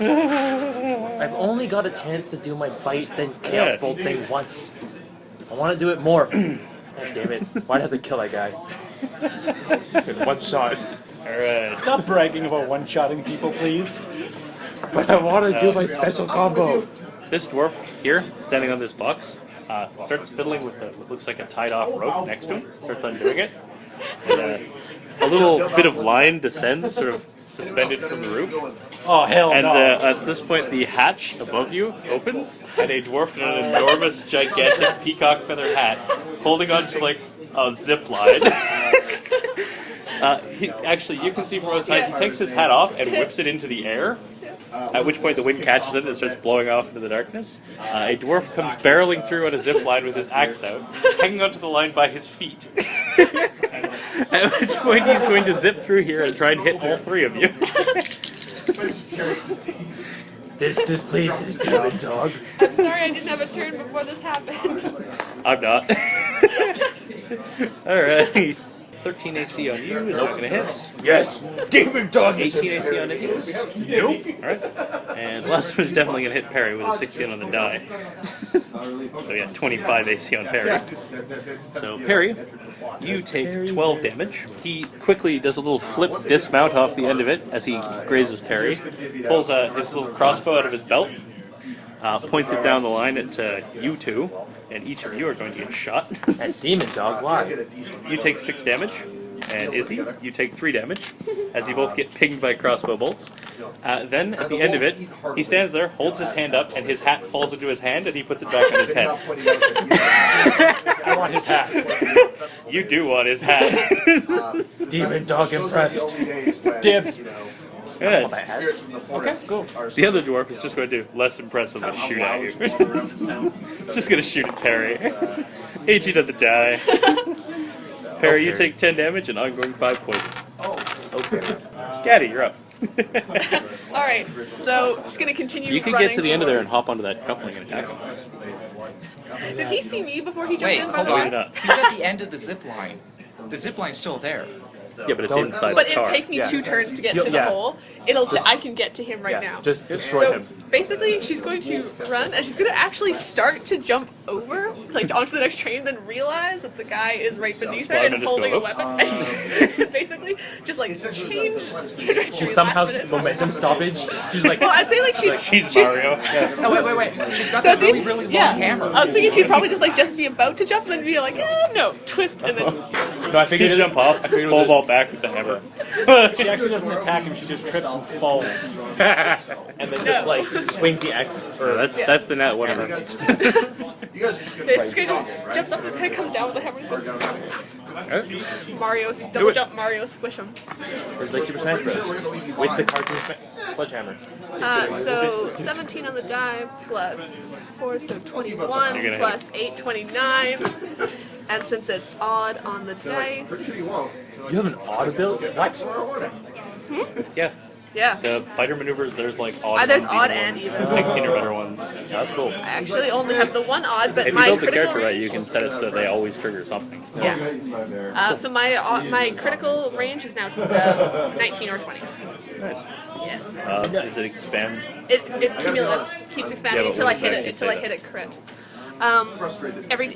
I've only got a chance to do my bite then chaos bolt thing once. I want to do it more. God damn it. Why'd I have to kill that guy? In one shot. Alright. Stop bragging about one-shotting people, please. But I want to do my special combo. This dwarf here, standing on this box, starts fiddling with what looks like a tied-off rope next to him. Starts undoing it. And, a little bit of line descends, sort of suspended from the roof. Oh, hell And no. at this point, the hatch above you opens, and a dwarf in an enormous, gigantic peacock feather hat, holding onto like a zip line. Actually, you can see from outside, he takes his hat off and whips it into the air. At which point the wind catches it and it starts blowing off into the darkness. A dwarf comes barreling through on a zip line with his axe out, hanging onto the line by his feet. At which point he's going to zip through here and try and hit all three of you. This displeases Demon Dog. I'm sorry I didn't have a turn before this happened. I'm not. Alright. 13 AC on you is not going to hit. Yes! Demon Dog! 18 AC on it is. Nope. Alright. And the last one is definitely going to hit Perry with a 16 on the die. So yeah, 25 AC on Perry. So Perry, you take 12 damage. He quickly does a little flip dismount off the end of it as he grazes Perry. Pulls his little crossbow out of his belt. Points it down the line at you two. And each of you are going to get shot. That's Demon Dog, why? You take 6 damage, and Izzy, you take 3 damage, as you both get pinged by crossbow bolts. Then, at the end of it, he stands there, holds his hand up, and his hat falls into his hand, and he puts it back on his head. I want his hat. You do want his hat. Demon Dog impressed. Dibs. Good. Okay, cool. The other dwarf is just going to less impressively shoot at you. It's just going to shoot at Perry. 18 on the die. Perry, you take 10 damage and ongoing 5 poison. Okay. Gaddy, you're up. Alright, so just gonna continue You could running get to the end of there and towards- hop onto that coupling and attack him. Did he see me before he jumped Wait, in, by hold the way? on. Not. He's at the end of the zip line. The zip line's still there. Yeah, but it's Don't- inside But the it'd car. take me Yeah. 2 turns to get You'll- to the yeah. hole. I can get to him right now. Just destroy So him. basically, she's going to run, and she's going to actually start to jump over, like onto the next train, then realize that the guy is right beneath her Spawn and and just holding go, a weapon. And basically, just like change trajectory. She somehow last minute. momentum stoppage. She's like, Well, I'd say like She's Mario. No, wait. She's got No, that really, really long yeah. hammer. I was thinking she'd probably just be about to jump, and then be like, no, twist, and then. no, I figured You jump off, pole ball back with the hammer. She actually doesn't attack him, she just trips and falls. and then just like swings the X. Or that's the net whatever. This guy jumps up, this guy comes down with the hammer. Mario, double jump Mario, squish him. It's like Super Smash Bros. With the cartoon sledgehammer. So 17 on the die plus 4, so 21 You're gonna plus 8, 29. And since it's odd on the dice, You have an odd ability? What? Yeah. yeah. The fighter maneuvers, there's like odd There's ones, odd even and ones, even. 16 or better ones. That's cool. I actually only have the one odd, but If you my build the critical character right, you can set it so they always trigger something. Yeah. So my critical range is now 19 or 20. Nice. Yes. Does it expand? It's cumulative. Keeps expanding Yeah, but until what I does hit it it. actually Until I say hit a crit.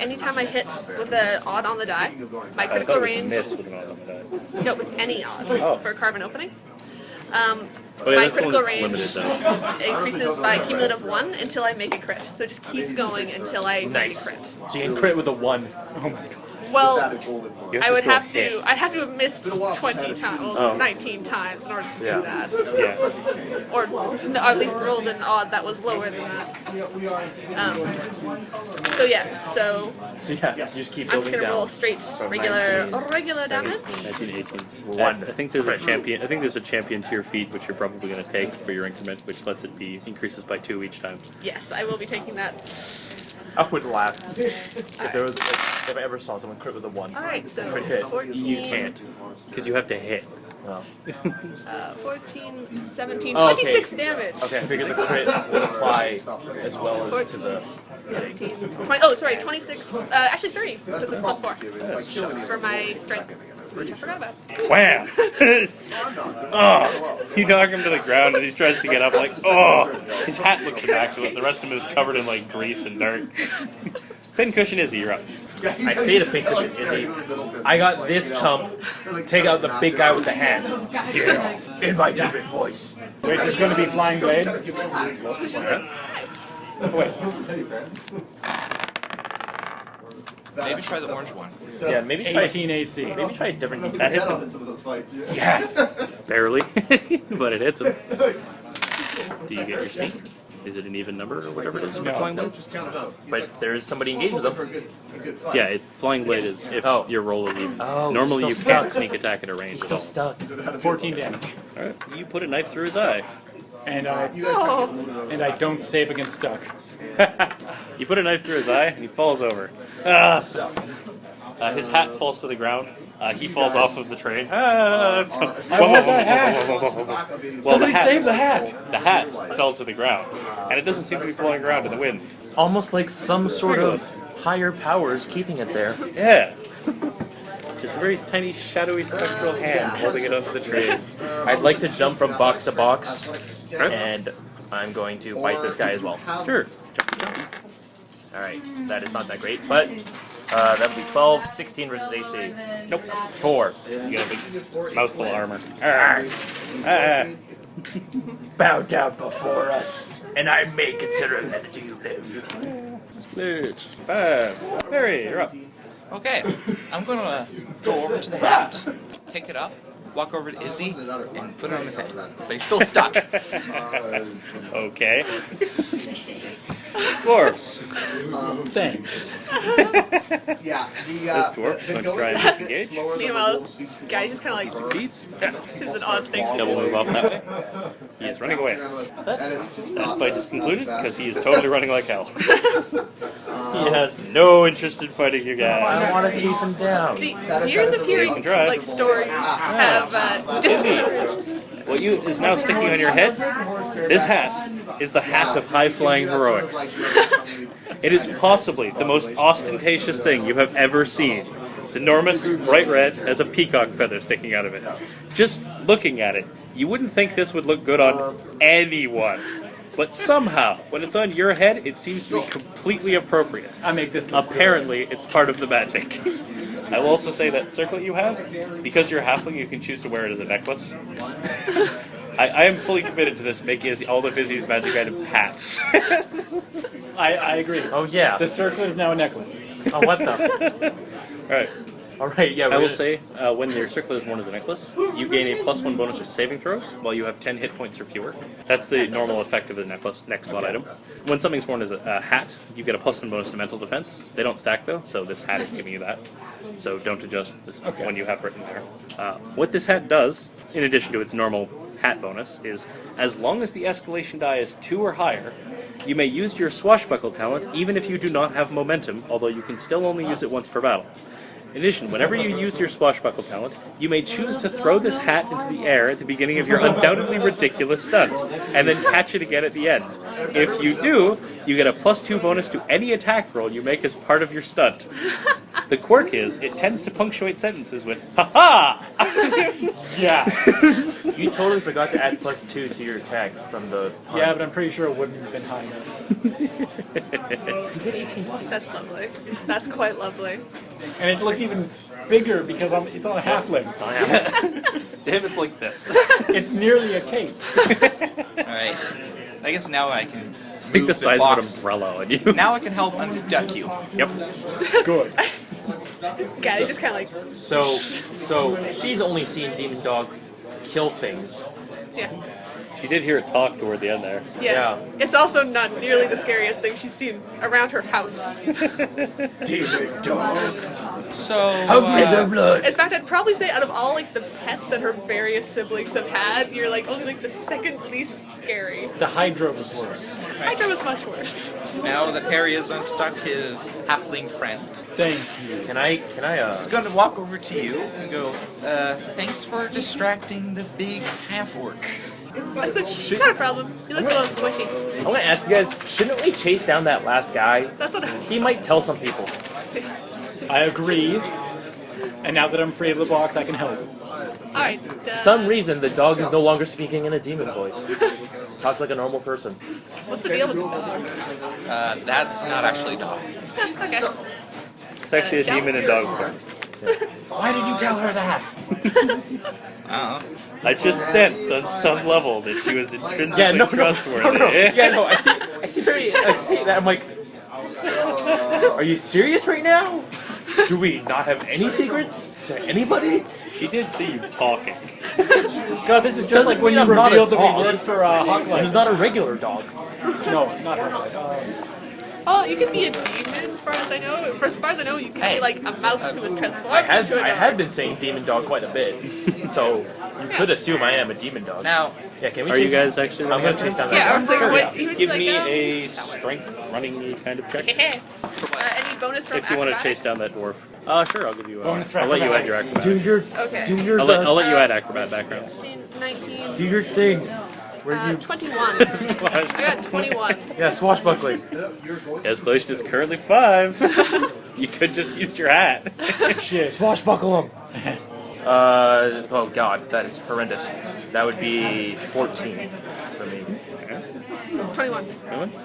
Anytime I hit with the odd on the die, my I critical thought it was range. miss with an odd on the die. No, it's any odd Oh. for a carve an opening. Oh, yeah, my that's the one critical that's range limited, though. increases by cumulative 1 until I make a crit. So it just keeps going until I Nice. make a crit. So you can crit with a 1. Oh my god. Well, You I would still have hit. to. I'd have to have missed 20 times, well, 19 times in order to do that. Yeah. Or at least rolled an odd that was lower than that. So yes. So So yeah, you just keep I'm just building gonna roll down. straight From regular damage. 19, 18. One. I think there's a champion. I think there's a champion tier feat which you're probably going to take for your increment, which lets it be increases by 2 each time. Yes, I will be taking that. I would laugh if I ever saw someone crit with a 1. All right, so Crit hit. 14. You can't, because you have to hit. Oh. 14, 17, Oh, 26 damage. Okay, I figured the crit would apply as well as to the. 17, 20, oh, sorry, 26. Actually 30, because it's plus 4 for my strength, which I forgot about. Wham! Oh, you knock him to the ground and he tries to get up like, oh! His hat looks immaculate. The rest of him is covered in like grease and dirt. Pincushion Izzy, you're up. I'd say to Pincushion Izzy, I got this chump. Take out the big guy with the hand. Yeah, in my demon voice. Wait, there's going to be flying blade. Wait. Maybe try the orange one. Yeah, maybe try 18 AC. Maybe try a different. That hits him. Some of those fights. Yes. Barely, but it hits him. Do you get your sneak? Is it an even number or whatever it is for Flying Blade? Just count it out. But there is somebody engaged with For him. a good fight. Yeah, Flying Blade is if your roll is even. Oh, Normally you he's still can't stuck. sneak attack at a range He's at still all. stuck. 14 damage. Alright, you put a knife through his eye. And Oh, and I don't save against stuck. You put a knife through his eye and he falls over. His hat falls to the ground. He falls off of the train. I want that hat. Well, Somebody save the hat. The hat fell to the ground, and it doesn't seem to be blowing around in the wind. Almost like some sort of higher powers keeping it there. Yeah. Just a very tiny, shadowy, spectral hand holding it onto the train. I'd like to jump from box to box, and I'm going to bite this guy as well. Sure. Alright, that is not that great, but that would be 12, 16 versus AC. Nope. 4. You got a big mouthful of armor. Bow down before us, and I may consider letting you live. Split. 5. Harry, you're up. Okay, I'm gonna go over to the hat, pick it up, walk over to Izzy, and put it on his head. But he's still stuck. Okay. Dwarfs. Thanks. Yeah, This dwarf is going to try and disengage. meanwhile, guy just kind of like Succeeds. it's an odd thing. Double move off that way. He is running away. That fight is concluded because he is totally running like hell. He has no interest in fighting you I guys. want to chase him down. See, here's appearing can try. like stories have What is now sticking on your head? This hat is the hat of high-flying heroics. It is possibly the most ostentatious thing you have ever seen. It's enormous, bright red, has a peacock feather sticking out of it. Just looking at it, you wouldn't think this would look good on anyone. But somehow, when it's on your head, it seems to be completely appropriate. I make this look Apparently, it's part of the magic. I will also say that circlet you have, because you're halfling, you can choose to wear it as a necklace. I am fully committed to this, making all of Izzy's magic items hats. I agree. Oh yeah. The circle is now a necklace. Oh what the? Alright. Alright, yeah. I will say, when your circlet is worn as a necklace, you gain a +1 bonus to saving throws, while you have 10 hit points or fewer. That's the normal effect of the necklace, next slot item. When something's worn as a hat, you get a +1 bonus to mental defense. They don't stack though, so this hat is giving you that. So don't adjust this when you have written there. What this hat does, in addition to its normal hat bonus, is as long as the escalation die is 2 or higher, you may use your swashbuckle talent even if you do not have momentum, although you can still only use it once per battle. In addition, whenever you use your swashbuckle talent, you may choose to throw this hat into the air at the beginning of your undoubtedly ridiculous stunt, and then catch it again at the end. If you do, you get a +2 bonus to any attack roll you make as part of your stunt. The quirk is, it tends to punctuate sentences with, "Ha-ha!" Yeah. You totally forgot to add +2 to your attack from the... Yeah, but I'm pretty sure it wouldn't have been high enough. You get 18 points. That's lovely. That's quite lovely. And it looks even bigger because it's on a halfling. It's on half. To him, it's like this. It's nearly a cape. Alright. I guess now I can. It's like the size of an umbrella on you. Now I can help unstuck you. Yep. Good. Yeah, he's just kind of like, So she's only seen Demon Dog kill things. yeah. She did hear it talk toward the end there. Yeah. It's also not nearly the scariest thing she's seen around her house. Demon Dog. So. blood. In fact, I'd probably say out of all like the pets that her various siblings have had, you're like only like the second least scary. The Hydra was worse. Hydra was much worse. Now that Perry has unstuck his halfling friend, Thank you. Can I? he's going to walk over to you and go, thanks for distracting the big half-orc. That's not a problem. You look a little squishy. I'm gonna ask you guys, shouldn't we chase down that last guy? That's what He might tell some people. I agree. And now that I'm free of the box, I can help. Alright. For some reason, the dog is no longer speaking in a demon voice. He talks like a normal person. What's the deal with the dog? That's not actually a dog. Okay. It's actually a demon and dog form. Why did you tell her that? I just sensed on some level that she was intrinsically trustworthy. I see that. I'm like, are you serious right now? Do we not have any secrets to anybody? She did see you talking. God, this is just like when you revealed that we worked for Hawklight. He's not a regular dog. No, not Hawklight. Oh, you can be a demon as far as I know. For as far as I know, you can be like a mouse who was transformed into a dog. I have been saying demon dog quite a bit, so you could assume I am a demon dog. Now, yeah, can we? Are you guys actually? I'm gonna chase down that. Yeah, I was like, Sure, what? yeah. Even Give like, me a strength running kind of check. Any bonus from If you want to acrobatics? chase down that dwarf. Sure, I'll give you. Bonus for I'll let you add acrobatics. your acrobat. Okay. Do your. I'll let you add acrobat backgrounds. 19. Do your thing. Where you? 21. I got 21. Yeah, swashbuckling. Escalation is currently 5. You could just use your hat. Shit. Swashbuckle him. Oh god, that is horrendous. That would be 14 for me. 21.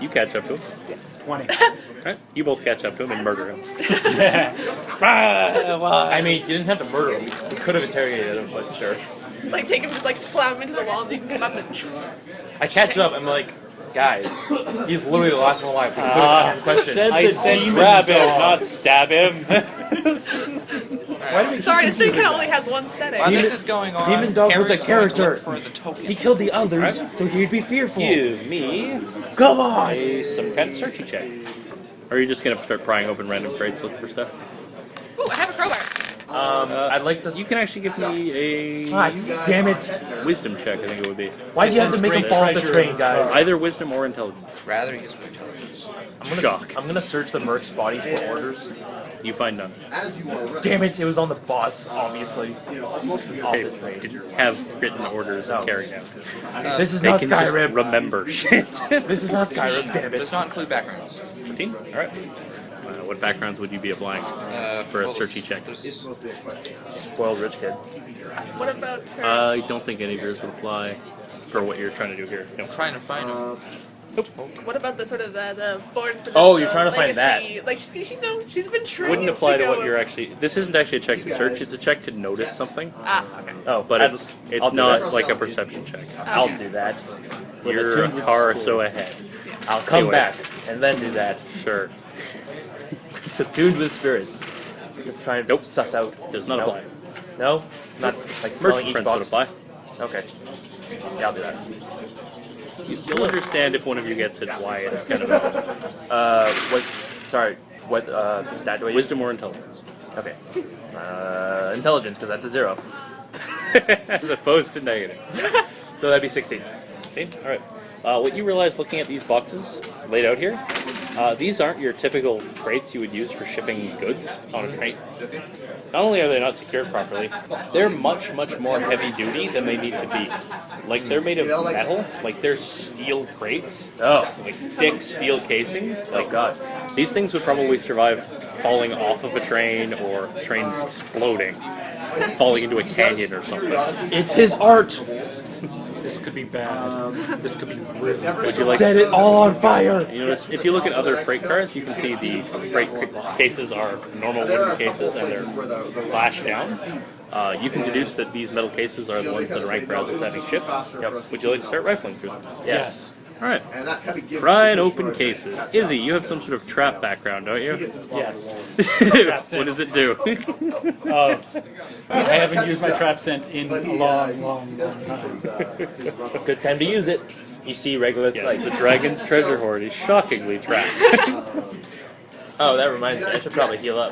You catch up to him. 20. Alright, you both catch up to him and murder him. I mean, you didn't have to murder him. You could have interrogated him, but sure. Like take him, just like slam him into the wall, and you can come up and. I catch up. I'm like, guys, he's literally the last one alive. We could have asked him questions. I said grab him, not stab him. Sorry, this thing only has one setting. while this is going on, Demon Dog was a Perry's going to character. look for the token. He killed the others, so he'd be fearful. Give me Come on! some kind of searchy check. Or are you just gonna start prying open random crates looking for stuff? Ooh, I have a crowbar. I'd like to. You can actually give me a Ah, damn it! wisdom check. I think it would be Why do you have to make him fall off the train, guys? either wisdom or intelligence. Rather use my intelligence. I'm gonna search the mercs' bodies for orders. You find none. Damn it! It was on the boss, obviously. Off Hey, the train. you have written orders and carrying out. This is They not can just Skyrim. remember shit. This is not Skyrim. Damn Does it! not include backgrounds. 15? Alright. What backgrounds would you be applying for a searchy check? Spoiled rich kid. What about her? I don't think any of yours would apply for what you're trying to do here. No. I'm trying to find him. What about the sort of the born for Oh, this, you're trying to find legacy? Like she know she's been trained. Wouldn't apply to go what you're actually. This isn't actually a check to search. It's a check to notice something. Ah, okay. Oh, But I'll it's do not that. like a perception check. I'll do that. With You're attuned a with car schools. so ahead. I'll come Anyway. back and then do that. Sure. Attuned with spirits. Try and suss out. Does not No. apply. No? Not like smelling Merchant each prints would box. apply. Okay. Yeah, I'll do that. You'll understand if one of you gets it why it's kind of What? Sorry. What stat do I use? wisdom or intelligence. Okay. Intelligence, because that's a 0. As opposed to negative. So that'd be 16. Alright. What you realize looking at these boxes laid out here, these aren't your typical crates you would use for shipping goods on a train. Not only are they not secured properly, they're much, much more heavy duty than they need to be. Like, they're made of metal, like they're steel crates. Oh. Like thick steel casings. Like, Oh, God. These things would probably survive falling off of a train or a train exploding, falling into a canyon or something. It's his art! could be bad. This could be really bad. Would you like Set it all on fire! You notice if you look at other freight cars, you can see the freight cases are normal wooden cases and they're lashed down. You can deduce that these metal cases are the ones that Ahrankorrahz is having shipped. Yep. Would you like to start rifling through them? Yes. Alright. Pry and open cases. Izzy, you have some sort of trap background, don't you? Yes. What does it do? I haven't used my trap sense in a long time. Good time to use it. You see Regolith Yes, like the dragon's treasure hoard is shockingly trapped. Oh, that reminds me. I should probably heal up.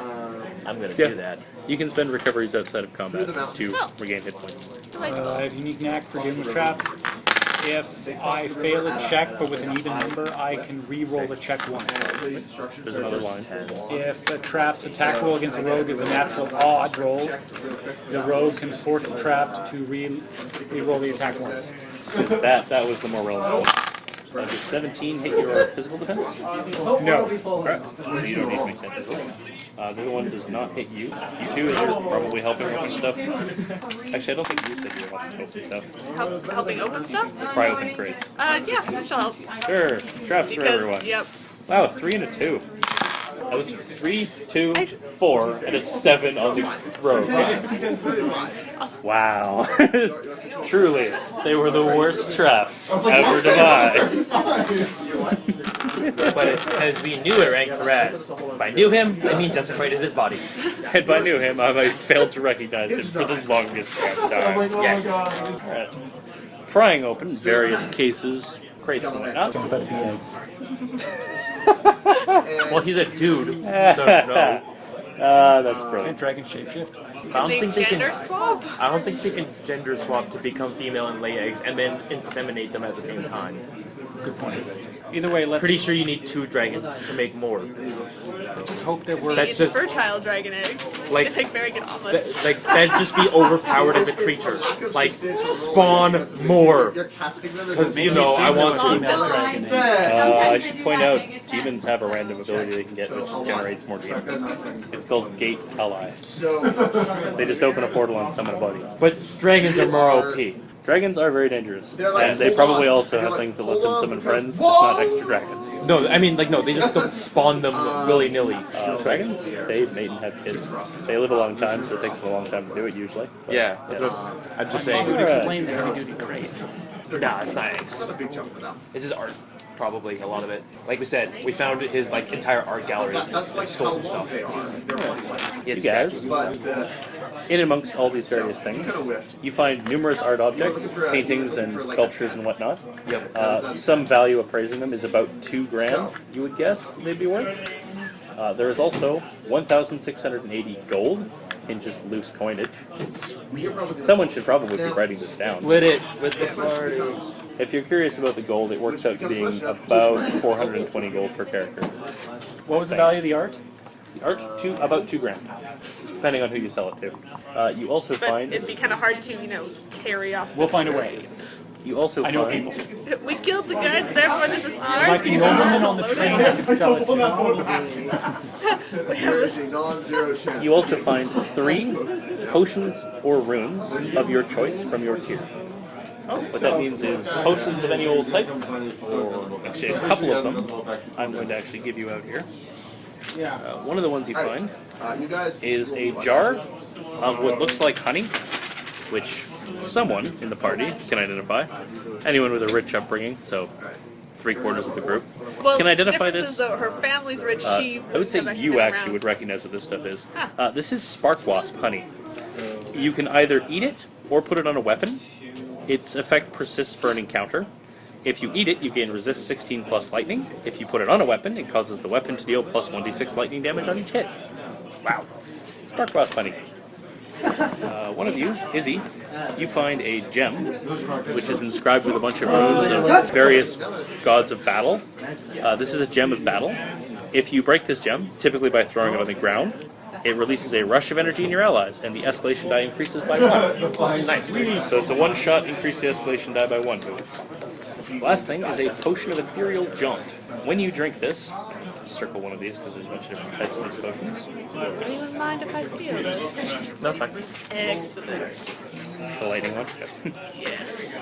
I'm gonna do that. You can spend recoveries outside of combat to regain hit points. I have a unique knack for dealing with traps. If I fail a check, but with an even number, I can re-roll the check once. There's another line. If a trap's attack roll against the rogue is a natural odd roll, the rogue can force the trap to re-roll the attack once. That was the more relevant one. Does 17 hit your physical defense? No. Alright, so you don't need to make that physical. The other one does not hit you. You two are probably helping open stuff. Actually, I don't think you said you were helping open stuff. Helping open stuff? Pry open crates. Yeah, she'll help. Sure, traps for everyone. Yep. Wow, 3 and a 2. That was 3, 2, 4, and a 7 on the rogue. Wow. Truly, they were the worst traps ever devised. But it's because we knew Ahrankorrahz. If I knew him, I mean desecrated his body. And by knew him, I failed to recognize him for the longest time. Yes. Alright. Prying open various cases, crates and whatnot. Well, he's a dude, so no. That's brilliant. Dragon shapeshift. I don't think they can. Gender swap? I don't think they can gender swap to become female and lay eggs and then inseminate them at the same time. Good point. Either way, let's... Pretty sure you need 2 dragons to make more. Let's just hope that we're... That's just fertile dragon eggs. like They make very good omelets. that'd just be overpowered as a creature. Like spawn more, because you know I want to. I should point out, demons have a random ability they can get which generates more demons. It's called Gate Ally. They just open a portal and summon a body. But dragons are more OP. Dragons are very dangerous, and they probably also have things that let them summon friends, just not extra dragons. No, I mean no, they just don't spawn them willy-nilly. Dragons, they mate and have kids. They live a long time, so it takes them a long time to do it usually. But, Yeah, that's what I'm just saying. Would explain the heavy-duty crate. Nah, it's not eggs. It's his art, probably a lot of it. Like we said, we found his like entire art gallery and stole some stuff. You guys, in amongst all these various things, you find numerous art objects, paintings and sculptures and whatnot. Yep. Some value appraising them is about $2,000, you would guess they'd be worth. There is also 1,680 gold in just loose coinage. Someone should probably be writing this down. Split it with the parties. If you're curious about the gold, it works out to being about 420 gold per character. What was the value of the art? The art, about $2,000, depending on who you sell it to. You also But find. it'd be kind of hard to, carry off. We'll find a way. You also I know find. people. We killed the guards, therefore this is There ours. might be noblemen on the train that could sell it to. You also find 3 potions or runes of your choice from your tier. What that means is potions of any old type, or actually a couple of them, I'm going to actually give you out here. One of the ones you find is a jar of what looks like honey, which someone in the party can identify. Anyone with a rich upbringing, so 3/4 of the group, Well, can identify difference this. is, though, her family's rich. She I would say have you been actually around. would recognize what this stuff is. This is spark wasp honey. You can either eat it or put it on a weapon. Its effect persists for an encounter. If you eat it, you gain resist 16 plus lightning. If you put it on a weapon, it causes the weapon to deal plus 1d6 lightning damage on each hit. Wow. Spark wasp honey. One of you, Izzy, you find a gem, which is inscribed with a bunch of runes of various gods of battle. This is a gem of battle. If you break this gem, typically by throwing it on the ground, it releases a rush of energy in your allies, and the escalation die increases by 1. Nice. So it's a one-shot, increase the escalation die by 1 to it. Last thing is a potion of ethereal jaunt. When you drink this, circle one of these because there's a bunch of different types of these potions. Anyone mind if I steal this? That's fine. Excellent. The lightning one? Yes.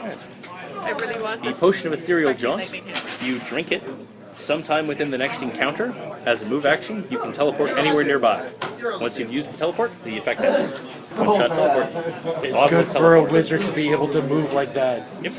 I really want The this potion of ethereal sparky jaunt, lightning hammer. you drink it. Sometime within the next encounter, as a move action, you can teleport anywhere nearby. Once you've used the teleport, the effect ends. One-shot teleport. It's Auto good for a teleport. wizard to be able to move like that. Yep.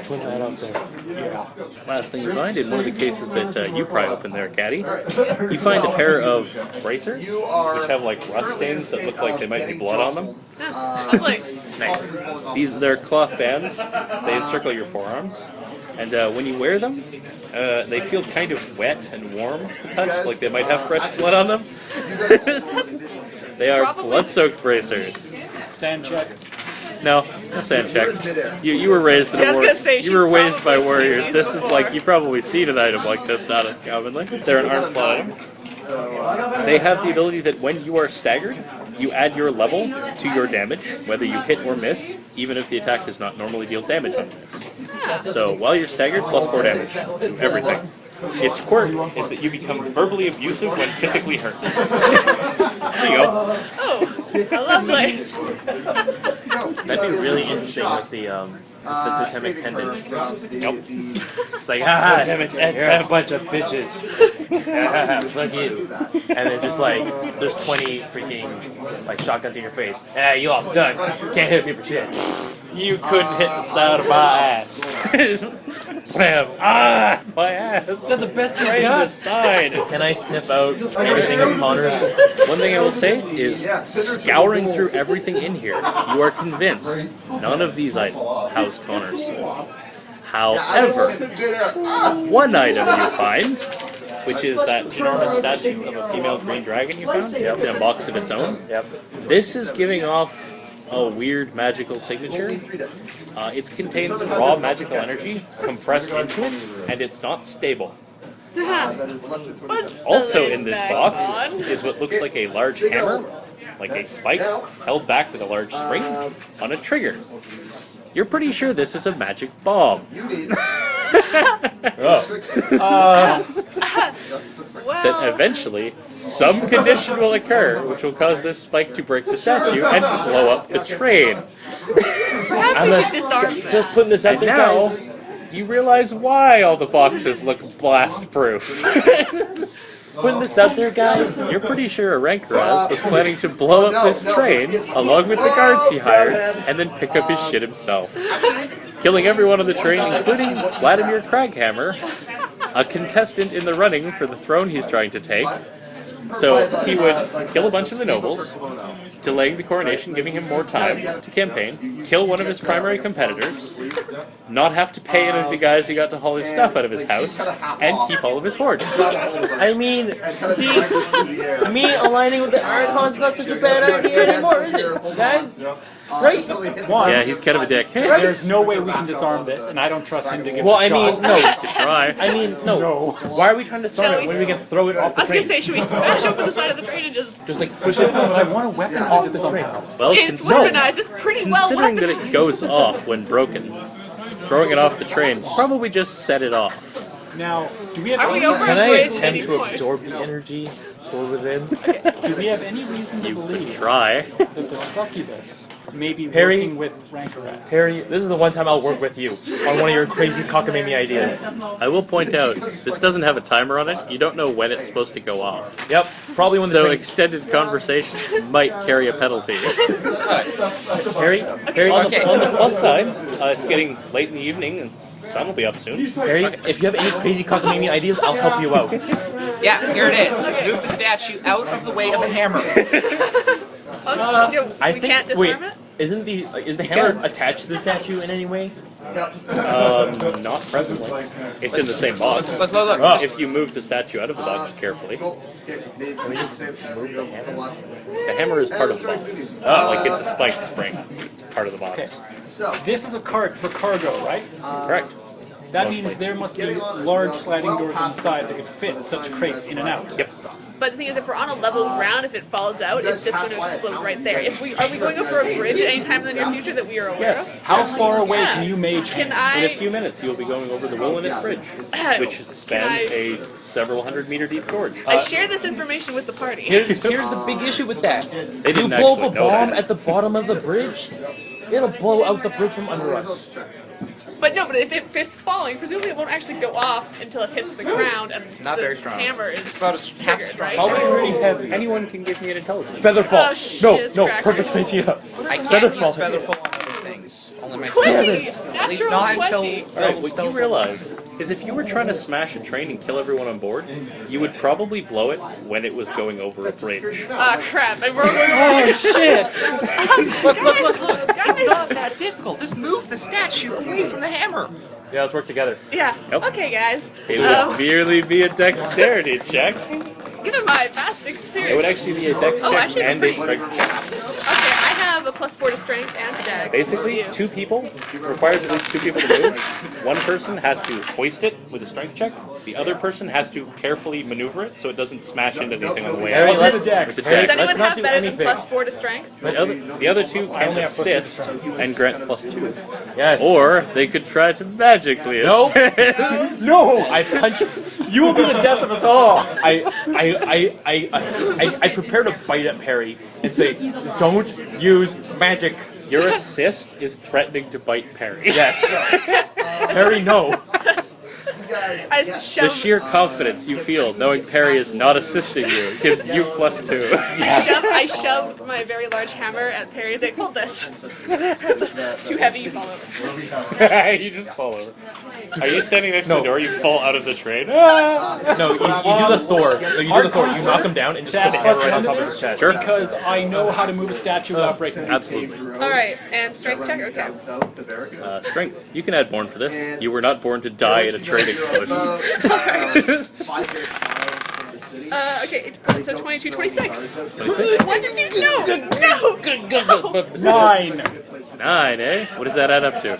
Put that up there. Yeah. Last thing you find, in one of the cases that you pry open there, Caddy, you find a pair of bracers, which have like rust stains that look like they might be blood on them. Lovely. Nice. They're cloth bands. They encircle your forearms. And when you wear them, they feel kind of wet and warm to touch, like they might have fresh blood on them. They are blood-soaked bracers. Sand check. No sand check. You were raised in Yeah, I was a gonna say, you were she's raised by probably warriors. seen This these is like before. you've probably seen an item like this, not as commonly. They're an arm's item. They have the ability that when you are staggered, you add your level to your damage, whether you hit or miss, even if the attack does not normally deal damage on this. So while you're staggered, +4 damage to everything. Its quirk is that you become verbally abusive when physically hurt. There you go. Oh, lovely. That'd be really interesting with the totemic pendant. Nope. It's like, haha, you're a bunch of bitches. Fuck you. And then just like, there's 20 freaking like shotguns in your face. Yeah, you all suck. Can't hit me for shit. You couldn't hit the side of my ass. Blam! Ah! My ass! That's the best right in the side! Can I sniff out everything of Connor's? One thing I will say is, scouring through everything in here, you are convinced none of these items house Connors. However, one item you find, which is that ginormous statue of a female green dragon you found, it's in a box of its own. This is giving off a weird magical signature. It contains raw magical energy compressed into it, and it's not stable. Also in this box is what looks like a large hammer, like a spike, held back with a large spring, on a trigger. You're pretty sure this is a magic bomb. That eventually, some condition will occur which will cause this spike to break the statue and blow up the train. Perhaps we should disarm this. Just putting this out And there, now, guys. you realize why all the boxes look blast-proof. Putting this out there, guys. You're pretty sure Ahrankorrahz was planning to blow up this train along with the guards he hired and then pick up his shit himself. Killing everyone on the train, including Vladimir Kraghammer, a contestant in the running for the throne he's trying to take. So he would kill a bunch of the nobles, delaying the coronation, giving him more time to campaign, kill one of his primary competitors, not have to pay any of the guys he got to haul his stuff out of his house, and keep all of his hoard. I mean, see, me aligning with the Ahrankorrahz not such a bad idea anymore, is it, guys? Right? One, Yeah, he's kind of a dick. there's no way we can disarm this, and I don't trust him to give Well, it a I shot. mean, no. Try. I mean, no. Why are we trying to disarm it when we can throw it off the I was gonna train? say, should we smash open the side of the train and just... Just like push it. But I want a weapon off the train. Well, It's weaponized, it's pretty well considering that weaponized. it goes off when broken, throwing it off the train probably just set it off. Now, do we have Are we any over Can a I bridge at attempt any to point? absorb the energy stored within? do we have any reason to You could believe try. that the succubus may be Harry? working with Ahrankorrahz? Harry, this is the one time I'll work with you on one of your crazy cockamamie ideas. I will point out, this doesn't have a timer on it. You don't know when it's supposed to go off. Yep, probably when the So train... extended conversations might carry a penalty. Harry, On the plus side, it's getting late in the evening and sun will be up soon. Harry, if you have any crazy cockamamie ideas, I'll help you out. Yeah, here it is. Move the statue out of the way of the hammer. I We think. can't Wait, disarm it? is the hammer attached to the statue in any way? Not presently. It's in the same box. Look. If you move the statue out of the box carefully, Can we just move the hammer? the hammer is part of the box. Like it's a spiked spring. It's part of the box. This is a cart for cargo, right? Correct. That Mostly. means there must be large sliding doors inside that could fit such crates in and out. Yep. But the thing is, if we're on a level ground, if it falls out, it's just going to explode right there. Are we going over a bridge anytime in the near future that we are aware Yes. of? How far away Yeah. can you mage Can hand? In a I... few minutes, you'll be going over the Wilderness Bridge, which spans a several 100-meter deep gorge. I share this information with the party. Here's the big issue with that. They You didn't blow up a actually know bomb that. at the bottom of the bridge, It'll blow out the bridge from under us. But no, but if it's falling, presumably it won't actually go off until it hits the ground and Not the very strong. hammer is It's about as triggered, right? Probably pretty heavy. Anyone can give me an intelligence. Featherfall. Oh, shiz, no, crackers. perfect idea. I can't Featherfall. use Featherfall on other things. Only my 20! Damn it. At least Natural not 20! until Alright, what you realize is if you were trying to smash a train and kill everyone on board, you would probably blow it when it was going over a bridge. Ah, crap. And we're going Oh shit! Look, it's not that difficult. Just move the statue away from the hammer. Yeah, let's work together. Yeah. Yep. Okay, guys. It would merely be a dexterity check. Given my past experience. It would actually be a dex Oh, check actually, and a pretty- strength check. Okay, I have a +4 to strength and to dex. Basically, You. 2 people requires at least 2 people to move. One person has to hoist it with a strength check. The other person has to carefully maneuver it so it doesn't smash into anything on the way Harry, out. let's With the Harry, Does dex. anyone let's not have do better anything. than +4 to strength? The other 2 can only have +2 to assist strength. and grant +2. Yes. Or they could try to magically No. assist. No! I punch. You will be the death of us all. I prepare to bite at Perry and say, "Don't use magic." Your assist is threatening to bite Perry. Yes. Perry, no. I The shove, sheer confidence you feel knowing Perry is not assisting you gives you +2. I shove my very large hammer at Perry and say, hold this. Too heavy, you fall over. You just fall over. Are you standing next to No. the door? You fall out of the train. No, you do the Thor. No, you do the Thor. You knock him down and just put the hammer right on top of his chest. Sure. Because I know how to move a statue without breaking it. Absolutely. Alright, and strength check? Okay. Strength. You can add born for this. You were not born to die in a train explosion. Okay, so 22, 26. What did you know? No! 9. 9, eh? What does that add up to?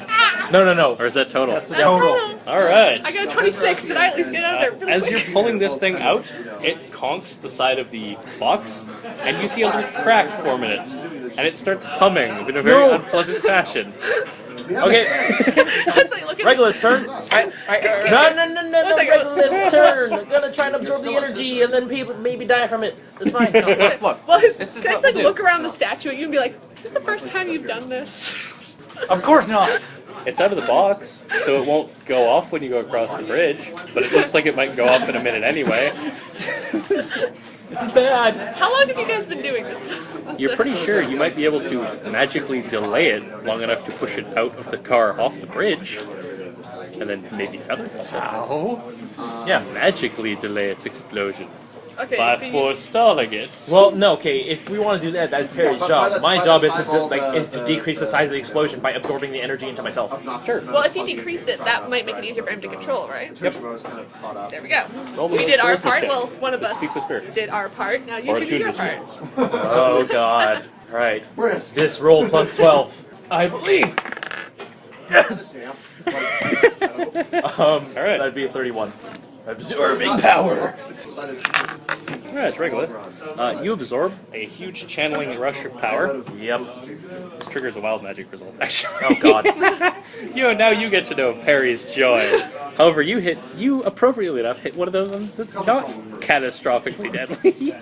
No. Or is that total? That's the total. Alright. I got a 26. Did I at least get out of there really As quick? you're pulling this thing out, it conks the side of the box, and you see a little crack form in it. And it starts humming in a very unpleasant fashion. Okay. It's like, look at Regulus turn. this. No. Regulus turn. I'm gonna try and absorb the energy, and then people maybe die from it. It's fine. No, look. Well, This is can I what just like we'll do. look around the statue at you and be like, "Is this the first time you've done this?" Of course not. It's out of the box, so it won't go off when you go across the bridge, but it looks like it might go off in a minute anyway. This is bad. How long have you guys been doing this? You're pretty sure you might be able to magically delay it long enough to push it out of the car off the bridge, and then maybe featherfall. Yeah, magically delay its explosion Okay, by but you- forestalling it. Well, no. Okay, if we want to do that, that's Perry's job. My job is to decrease the size of the explosion by absorbing the energy into myself. Sure. Well, if you decreased it, that might make it easier for him to control, right? Yep. There we go. Roll We the did our charisma part. check. Well, one of us Speak with spirits. did our part. Now you Or two do attune your to part. spirits. Oh God. Right. This roll plus 12. I believe. Yes. Alright. That'd be a 31. Absorbing power. Alright, it's regular. You absorb a huge channeling rush of power. Yep. This triggers a wild magic result, actually. Oh God. Now you get to know Perry's joy. However, you appropriately enough hit one of those ones that's not catastrophically deadly.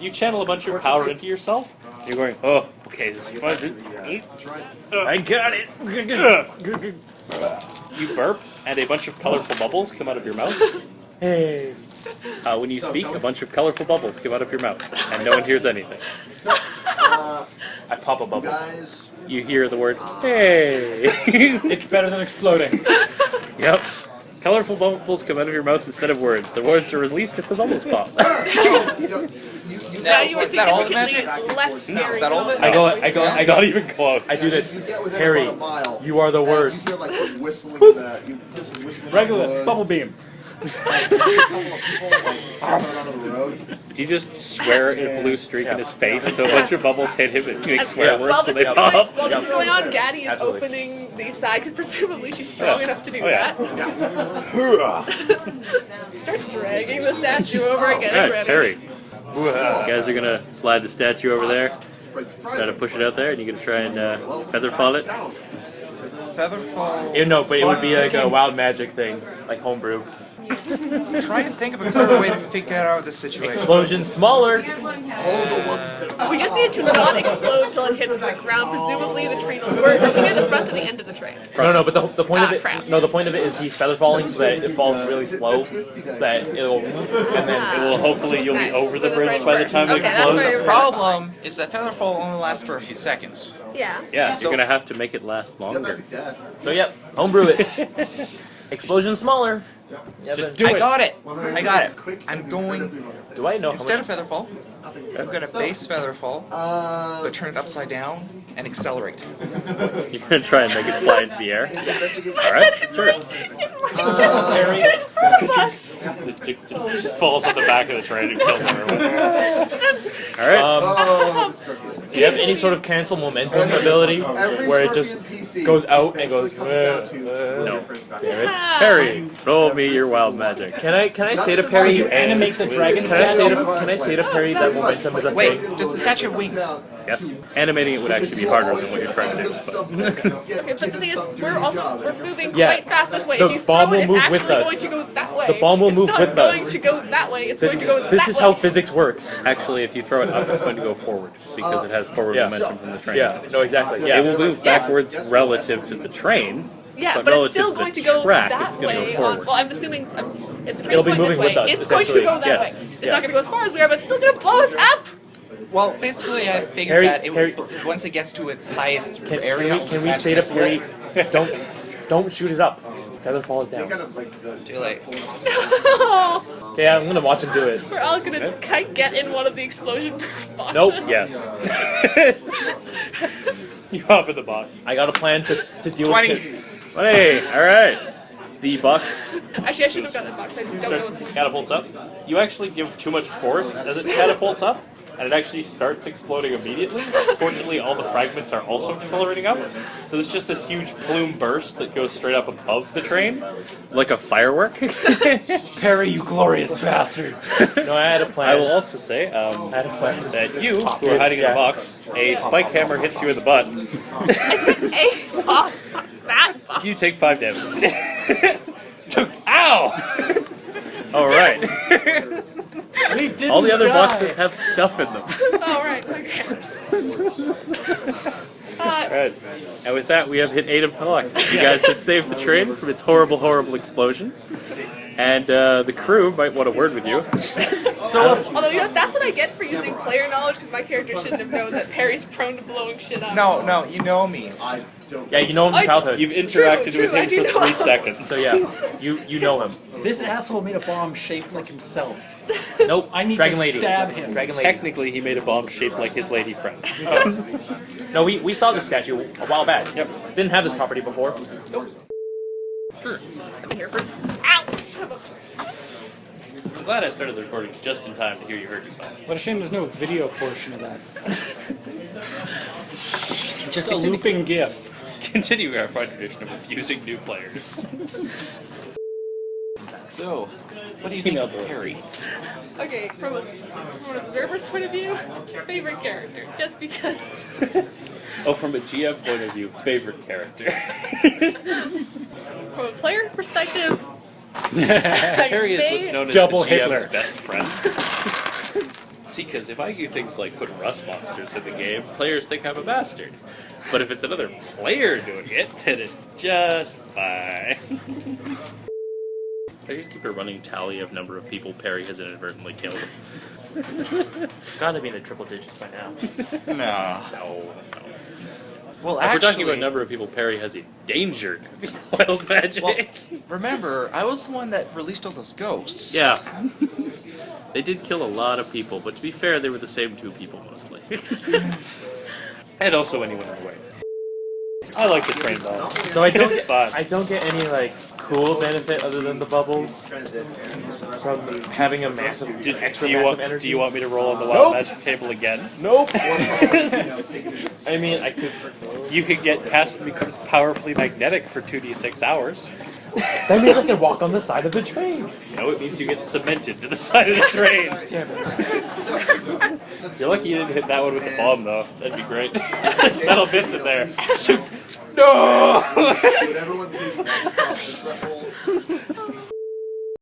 You channel a bunch of power into yourself. You're going, oh, okay, this is fun. I got it. You burp, and a bunch of colorful bubbles come out of your mouth. Hey. When you speak, a bunch of colorful bubbles come out of your mouth, and no one hears anything. I pop a bubble. You hear the word, hey! It's better than exploding. Yep. Colorful bubbles come out of your mouth instead of words. The words are released if the bubbles pop. Now you were Is that all the significantly less scary. Is that all of it? I go. Not even close. I do this. Harry, you are the worst. Regular bubble beam. Do you just swear a blue streak in his face so a bunch of bubbles hit him and make swear Yeah. words While when this, they is going, pop? while this is going on, Gaddy is Absolutely. opening the side because presumably she's strong enough to do yeah. that. Starts dragging the statue over and getting Alright, ready. Perry. You guys are gonna slide the statue over there. Try to push it out there, and you're gonna try and featherfall it. Featherfall. No, but it would be like a wild magic thing, like homebrew. Try to think of a clever way to get out of this situation. Explosion smaller. All the ones that. We just need to not explode till it hits the ground. Presumably the train will work. Are we near the front or the end of the train? No, but the point of it. Crap. No, the point of it is he's feather falling so that it falls really slow, so that it'll, and then It will hopefully you'll be over the bridge by the time it Okay, that's explodes. where- The problem is that featherfall only lasts for a few seconds. Yeah. Yeah, so you're gonna have to make it last longer. So yep, homebrew it. Explosion smaller. Yeah, Just but- do I it. got it. I got it. I'm going. Do I know? Instead of featherfall, I'm going to base featherfall, but turn it upside down and accelerate. You're gonna try and make it fly into the air. All right, sure. It just falls on the back of the train and kills everyone. All right. Do you have any sort of cancel momentum ability where it just goes out and goes? No. Damn it. Perry, roll me your wild magic. Can I say to Perry? You animate the dragon Can I say to Perry that momentum is a Wait, thing? does the statue have wings? Yes. Animating it would actually be harder than what you're trying to do. Okay, but the thing is, we're moving Yeah. quite fast this way. The If you bomb throw will it, move it's with actually us. going to go that way. The bomb will move it's with not us. going to go that way. It's going to go This that is way. how physics works. Actually, if you throw it up, it's going to go forward because it has forward Yeah. momentum from the train. Yeah. No, exactly. Yeah. It will move backwards relative to the train. Yeah, but but it's relative still to going the to go track, that it's going to way. go forward. Well, I'm assuming if the train's It'll be going moving this way, with us, it's going to essentially. go that Yes. way. It's Yeah. not going to go as far as we are, but it's still going to blow us up. Well, basically, I figured Harry- that it Harry- would, once it gets to its highest Can area, we say to Perry, don't shoot it up. Feather fall it down. Too late. Okay, I'm gonna watch him do it. We're all going to get in one of the explosion-proof boxes. Nope. Yes. You hop in the box. I got a plan to deal 20. with it. Hey, all right. The box Actually, I should have gotten the box. I don't know what's catapults up. You actually give too much force as it catapults up, and it actually starts exploding immediately. Fortunately, all the fragments are also accelerating up, so there's just this huge plume burst that goes straight up above the train, like a firework. Perry, you glorious bastard. No, I had a plan. I will also say I had a plan. that you, who are hiding in the box, a spike hammer hits you in the butt. I said a box, not that box. You take 5 damage. Ow! All right. All the other boxes have stuff in them. Oh, right. Okay. All right. And with that, we have hit 8 of luck. You guys have saved the train from its horrible, horrible explosion. And the crew might want a word with you. Although, you know, that's what I get for using player knowledge, because my character shouldn't have known that Perry's prone to blowing shit up. No, you know me. Yeah, you know him from childhood. You've interacted True, with I him do for know 3 him. seconds. So yeah, you know him. This asshole made a bomb shaped like himself. Nope. I need Dragon to Lady. stab him. Dragon Lady. Technically, he made a bomb shaped like his lady friend. No, we saw this statue a while back. Yep. Didn't have this property before. Sure. I'm here for. Ow! Son of a- I'm glad I started the recording just in time to hear you hurt yourself. What a shame there's no video portion of that. Just a looping GIF. Continuing our fine tradition of abusing new players. So, what do you think of Perry? Okay, from an observer's point of view, favorite character. Just because. Oh, from a GM point of view, favorite character. From a player perspective, Harry is what's known as Double the GM's Hitler. best friend. See, because if I do things like put rust monsters in the game, players think I'm a bastard. But if it's another player doing it, then it's just fine. I can keep a running tally of number of people Perry has inadvertently killed. Gotta be in the triple digits by now. No. No. Well, If actually, we're talking about number of people Perry has endangered with wild magic. well, remember, I was the one that released all those ghosts. Yeah. They did kill a lot of people, but to be fair, they were the same 2 people mostly. And also anyone in the way. I like the train ball. So I It's fun. don't get any like cool benefit other than the bubbles from having a massive extra massive energy. Do you want me to roll on the wild Nope. magic table again? Nope. I mean, I could. You could get Castor becomes powerfully magnetic for 2d6 hours. That means I can walk on the side of the train. No, it means you get cemented to the side of the train. Damn it. You're lucky you didn't hit that one with the bomb, though. That'd be great. There's metal bits in there. Shoot. No!